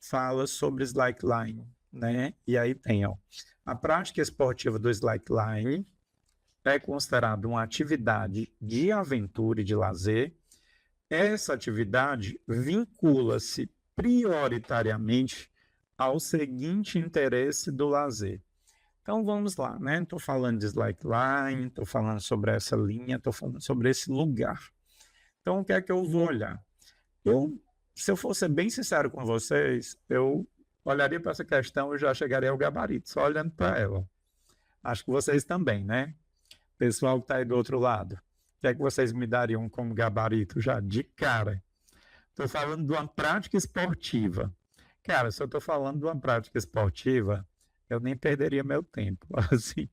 fala sobre slackline, né? E aí tem, ó, a prática esportiva do slackline é considerada uma atividade de aventura e de lazer. Essa atividade vincula-se prioritariamente ao seguinte interesse do lazer. Então vamos lá, né? Estou falando de slackline, estou falando sobre essa linha, estou falando sobre esse lugar. Então o que é que eu vou olhar? Se eu fosse bem sincero com vocês, eu olharia para essa questão e já chegaria ao gabarito, só olhando para ela. Acho que vocês também, né? Pessoal que está aí do outro lado, o que é que vocês me dariam como gabarito já de cara? Estou falando de uma prática esportiva. Cara, se eu estou falando de uma prática esportiva, eu nem perderia meu tempo. Assim,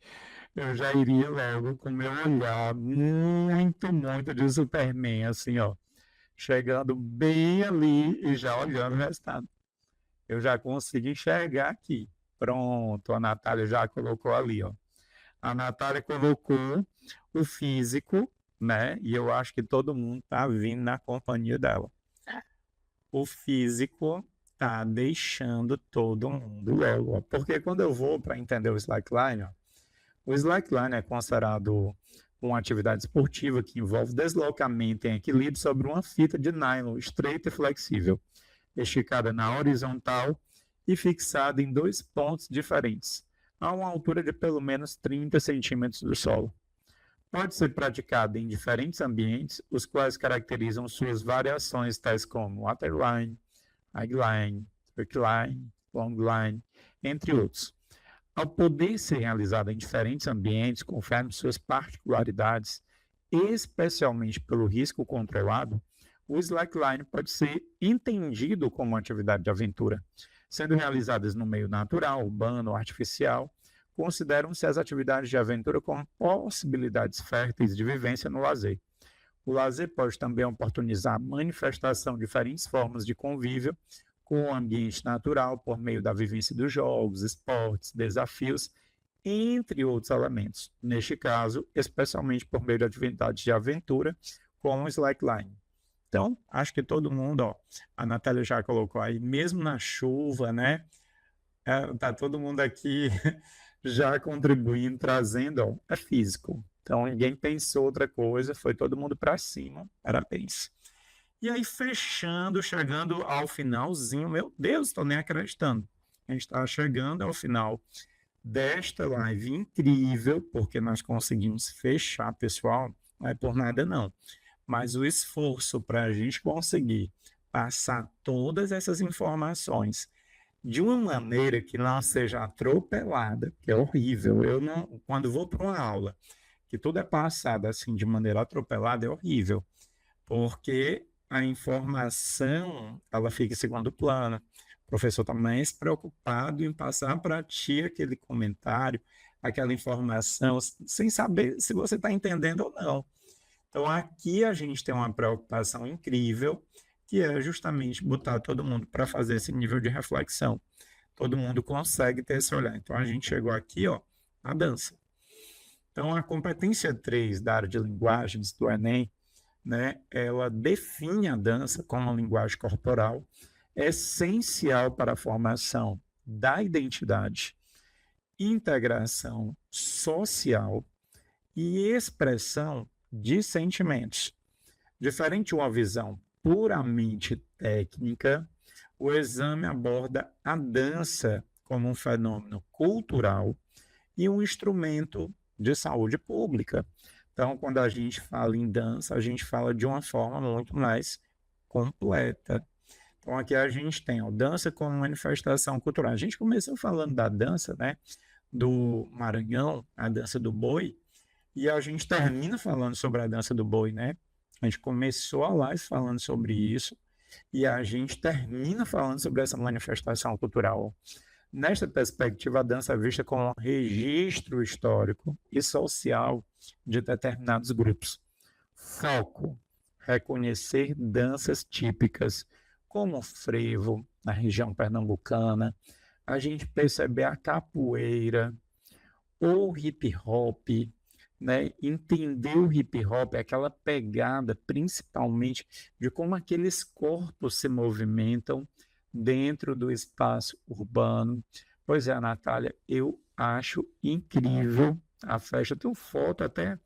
eu já iria logo com meu olhar muito de Superman, assim, ó, chegando bem ali e já olhando o resultado. Eu já consigo enxergar aqui. Pronto, a Natália já colocou ali, ó. A Natália colocou o físico, né? E eu acho que todo mundo está vindo na companhia dela. O físico está deixando todo mundo logo. Porque quando eu vou para entender o slackline, ó, o slackline é considerado uma atividade esportiva que envolve deslocamento em equilíbrio sobre uma fita de nylon estreita e flexível, esticada na horizontal e fixada em 2 pontos diferentes, a uma altura de pelo menos 30 centímetros do solo. Pode ser praticada em diferentes ambientes, os quais caracterizam suas variações, tais como waterline, highline, quickline, longline, entre outros. Ao poder ser realizada em diferentes ambientes, conforme suas particularidades, especialmente pelo risco controlado, o slackline pode ser entendido como uma atividade de aventura, sendo realizadas no meio natural, urbano ou artificial. Consideram-se as atividades de aventura como possibilidades férteis de vivência no lazer. O lazer pode também oportunizar a manifestação de diferentes formas de convívio com o ambiente natural por meio da vivência dos jogos, esportes, desafios, entre outros elementos. Neste caso, especialmente por meio de atividades de aventura, como o slackline. Então, acho que todo mundo, ó, a Natália já colocou aí, mesmo na chuva, né? Tá todo mundo aqui já contribuindo, trazendo, ó, é físico. Então, ninguém pensou outra coisa, foi todo mundo para cima. Parabéns. E aí, fechando, chegando ao finalzinho, meu Deus, estou nem acreditando. A gente está chegando ao final desta live incrível, porque nós conseguimos fechar, pessoal, não é por nada não, mas o esforço para a gente conseguir passar todas essas informações de uma maneira que não seja atropelada, que é horrível. Eu não, quando vou para uma aula, que tudo é passado assim de maneira atropelada, é horrível, porque a informação ela fica em segundo plano. O professor está mais preocupado em passar para ti aquele comentário, aquela informação, sem saber se você está entendendo ou não. Então, aqui a gente tem uma preocupação incrível, que é justamente botar todo mundo para fazer esse nível de reflexão. Todo mundo consegue ter esse olhar. Então, a gente chegou aqui, ó, na dança. Então, a competência 3 da área de linguagens do Enem, né, ela define a dança como uma linguagem corporal essencial para a formação da identidade, integração social e expressão de sentimentos. Diferente de uma visão puramente técnica, o exame aborda a dança como um fenômeno cultural e um instrumento de saúde pública. Então, quando a gente fala em dança, a gente fala de uma forma muito mais completa. Então, aqui a gente tem a dança como manifestação cultural. A gente começou falando da dança, né, do Maranhão, a dança do boi, e a gente termina falando sobre a dança do boi, né? A gente começou a live falando sobre isso, e a gente termina falando sobre essa manifestação cultural. Nesta perspectiva, a dança é vista como um registro histórico e social de determinados grupos. Foco: reconhecer danças típicas, como o frevo, na região pernambucana. A gente perceber a capoeira, ou hip hop, né? Entender o hip hop, aquela pegada, principalmente, de como aqueles corpos se movimentam dentro do espaço urbano. Pois é, Natália, eu acho incrível a festa. Tenho foto até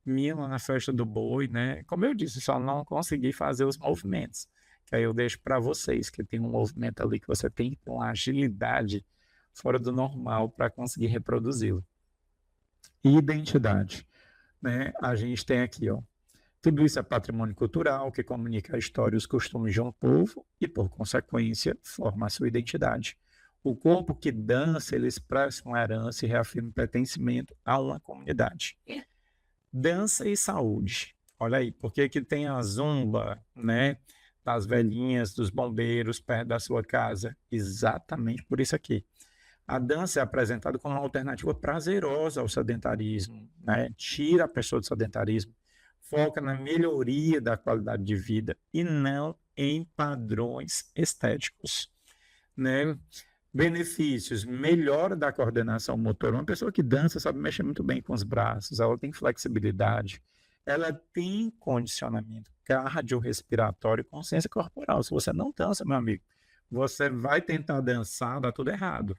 minha lá na festa do boi, né? Como eu disse, só não consegui fazer os movimentos, que aí eu deixo para vocês, que tem um movimento ali que você tem que ter uma agilidade fora do normal para conseguir reproduzi-lo. Identidade, né? A gente tem aqui, ó, tudo isso é patrimônio cultural que comunica a história e os costumes de um povo e, por consequência, forma a sua identidade. O corpo que dança, ele expressa uma herança e reafirma o pertencimento a uma comunidade. Dança e saúde. Olha aí, porque aqui tem a zumba, né, das velhinhas, dos bombeiros perto da sua casa. Exatamente por isso aqui. A dança é apresentada como uma alternativa prazerosa ao sedentarismo, né? Tira a pessoa do sedentarismo, foca na melhoria da qualidade de vida e não em padrões estéticos, né? Benefícios: melhora da coordenação motora. Uma pessoa que dança sabe mexer muito bem com os braços, ela tem flexibilidade, ela tem condicionamento cardiorrespiratório e consciência corporal. Se você não dança, meu amigo, você vai tentar dançar, dá tudo errado,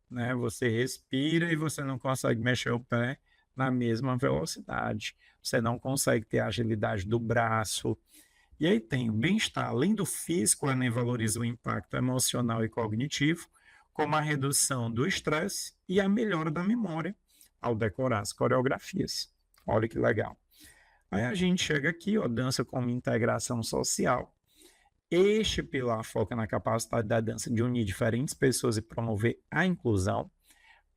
né? Você respira e você não consegue mexer o pé na mesma velocidade. Você não consegue ter a agilidade do braço. E aí tem o bem-estar. Além do físico, ela valoriza o impacto emocional e cognitivo, como a redução do estresse e a melhora da memória ao decorar as coreografias. Olha que legal. Aí a gente chega aqui, ó, dança como integração social. Este pilar foca na capacidade da dança de unir diferentes pessoas e promover a inclusão.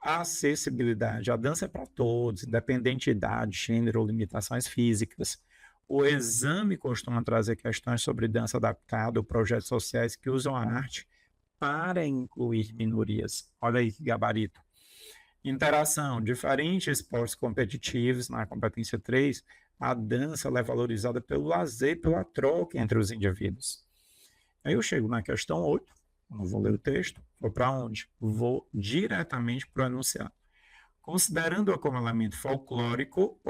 A acessibilidade, a dança é para todos, independente de idade, gênero ou limitações físicas. O exame costuma trazer questões sobre dança adaptada ou projetos sociais que usam a arte para incluir minorias. Olha aí que gabarito. Interação, diferentes esportes competitivos, na competência 3, a dança ela é valorizada pelo lazer, pela troca entre os indivíduos. Aí eu chego na questão 8, não vou ler o texto, vou para onde? Vou diretamente para o enunciado. Considerando-a como elemento folclórico,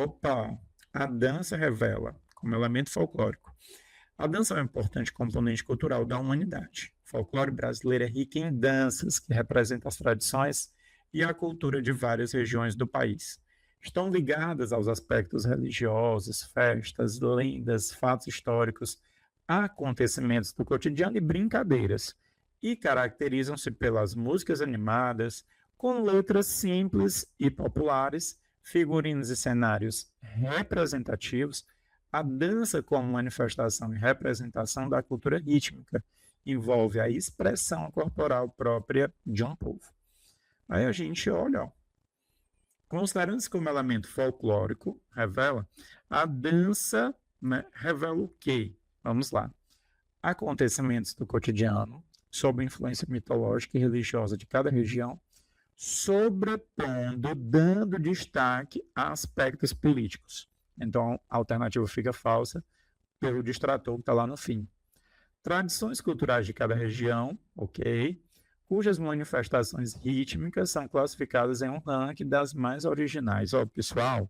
a dança revela, como elemento folclórico. A dança é um importante componente cultural da humanidade. O folclore brasileiro é rico em danças que representam as tradições e a cultura de várias regiões do país. Estão ligadas aos aspectos religiosos, festas, lendas, fatos históricos, acontecimentos do cotidiano e brincadeiras, e caracterizam-se pelas músicas animadas, com letras simples e populares, figurinos e cenários representativos. A dança como manifestação e representação da cultura rítmica envolve a expressão corporal própria de um povo. Aí a gente olha, ó, considerando-se como elemento folclórico, revela, a dança, né, revela o quê? Vamos lá. Acontecimentos do cotidiano, sob influência mitológica e religiosa de cada região, sobrepondo, dando destaque a aspectos políticos. Então, a alternativa fica falsa pelo distrator que está lá no fim. Tradições culturais de cada região, ok, cujas manifestações rítmicas são classificadas em um ranking das mais originais. Ó, pessoal,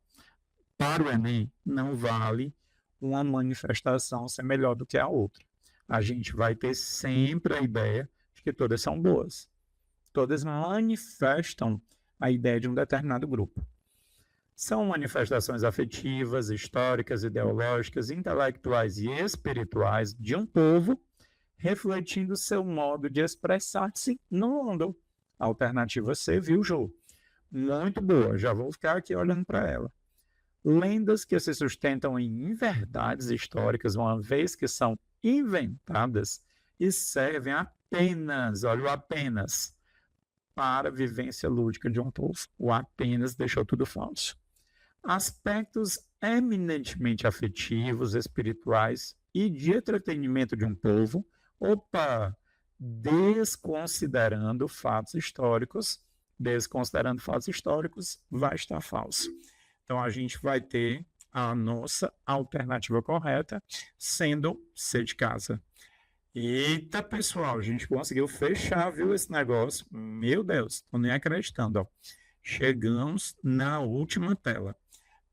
para o Enem, não vale uma manifestação ser melhor do que a outra. A gente vai ter sempre a ideia de que todas são boas. Todas manifestam a ideia de um determinado grupo. São manifestações afetivas, históricas, ideológicas, intelectuais e espirituais de um povo, refletindo seu modo de expressar-se no mundo. Alternativa C, viu, Jô? Muito boa, já vou ficar aqui olhando para ela. Lendas que se sustentam em verdades históricas, uma vez que são inventadas e servem apenas, olha o apenas, para a vivência lúdica de um povo. O apenas deixou tudo falso. Aspectos eminentemente afetivos, espirituais e de entretenimento de um povo, desconsiderando fatos históricos, vai estar falso. Então, a gente vai ter a nossa alternativa correta, sendo C de casa. Eita, pessoal, a gente conseguiu fechar, viu, esse negócio? Meu Deus, tô nem acreditando, ó. Chegamos na última tela.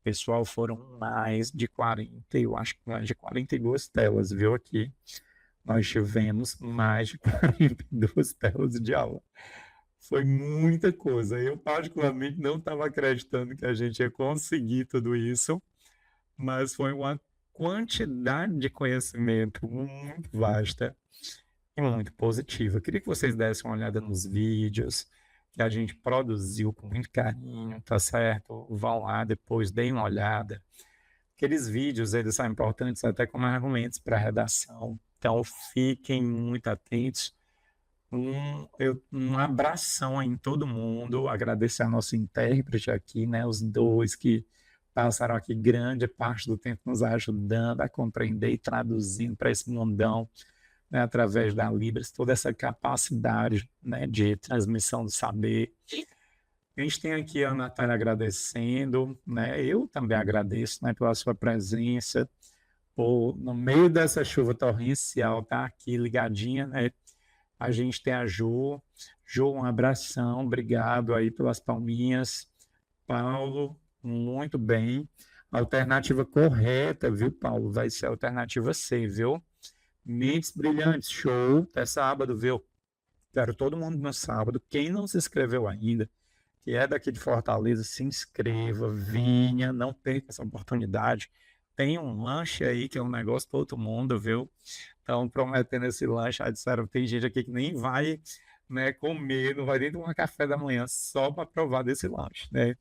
Pessoal, foram mais de 40, eu acho que mais de 42 telas, viu, aqui. Nós tivemos mais de 42 telas de aula. Foi muita coisa. Eu, particularmente, não estava acreditando que a gente ia conseguir tudo isso, mas foi uma quantidade de conhecimento muito vasta e muito positiva. Eu queria que vocês dessem uma olhada nos vídeos que a gente produziu com muito carinho, tá certo? Vão lá depois, deem uma olhada. Aqueles vídeos, eles são importantes até como argumentos para a redação, então fiquem muito atentos. Um abração aí em todo mundo, agradecer a nossa intérprete aqui, né, os dois que passaram aqui grande parte do tempo nos ajudando a compreender e traduzindo para esse mundão, né, através da Libras, toda essa capacidade, né, de transmissão do saber. A gente tem aqui a Natália agradecendo, né, eu também agradeço, né, pela sua presença, no meio dessa chuva torrencial, tá aqui ligadinha, né. A gente tem a Jo. Jo, um abração, obrigado aí pelas palminhas. Paulo, muito bem. Alternativa correta, viu, Paulo? Vai ser a alternativa C, viu? Mentes brilhantes, show. Até sábado, viu? Quero todo mundo no sábado. Quem não se inscreveu ainda, que é daqui de Fortaleza, se inscreva, venha, não perca essa oportunidade. Tem um lanche aí que é um negócio para todo mundo, viu? Estão prometendo esse lanche. Aí disseram, tem gente aqui que nem vai, né, comer, não vai nem tomar café da manhã só para provar desse lanche, né?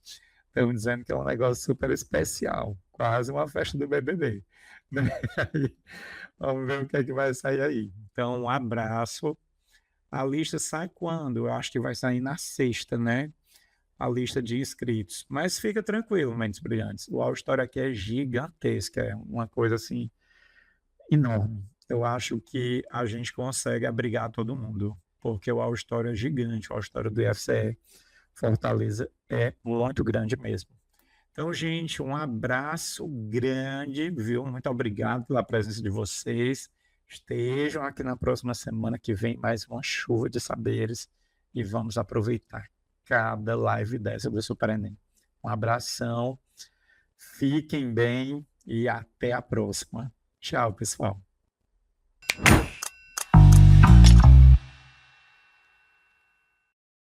Estão dizendo que é um negócio super especial, quase uma festa do BBB, né? Aí, vamos ver o que é que vai sair aí. Então, um abraço. A lista sai quando? Eu acho que vai sair na sexta, né? A lista de inscritos. Mas fica tranquilo, Mentes Brilhantes. O All Story aqui é gigantesca, é uma coisa assim enorme. Eu acho que a gente consegue abrigar todo mundo, porque o All Story é gigante, o All Story do IFCE Fortaleza é muito grande mesmo. Então, gente, um abraço grande, viu? Muito obrigado pela presença de vocês. Estejam aqui na próxima semana que vem mais uma chuva de saberes e vamos aproveitar cada live dessa do Super Enem. Um abração, fiquem bem e até a próxima. Tchau, pessoal.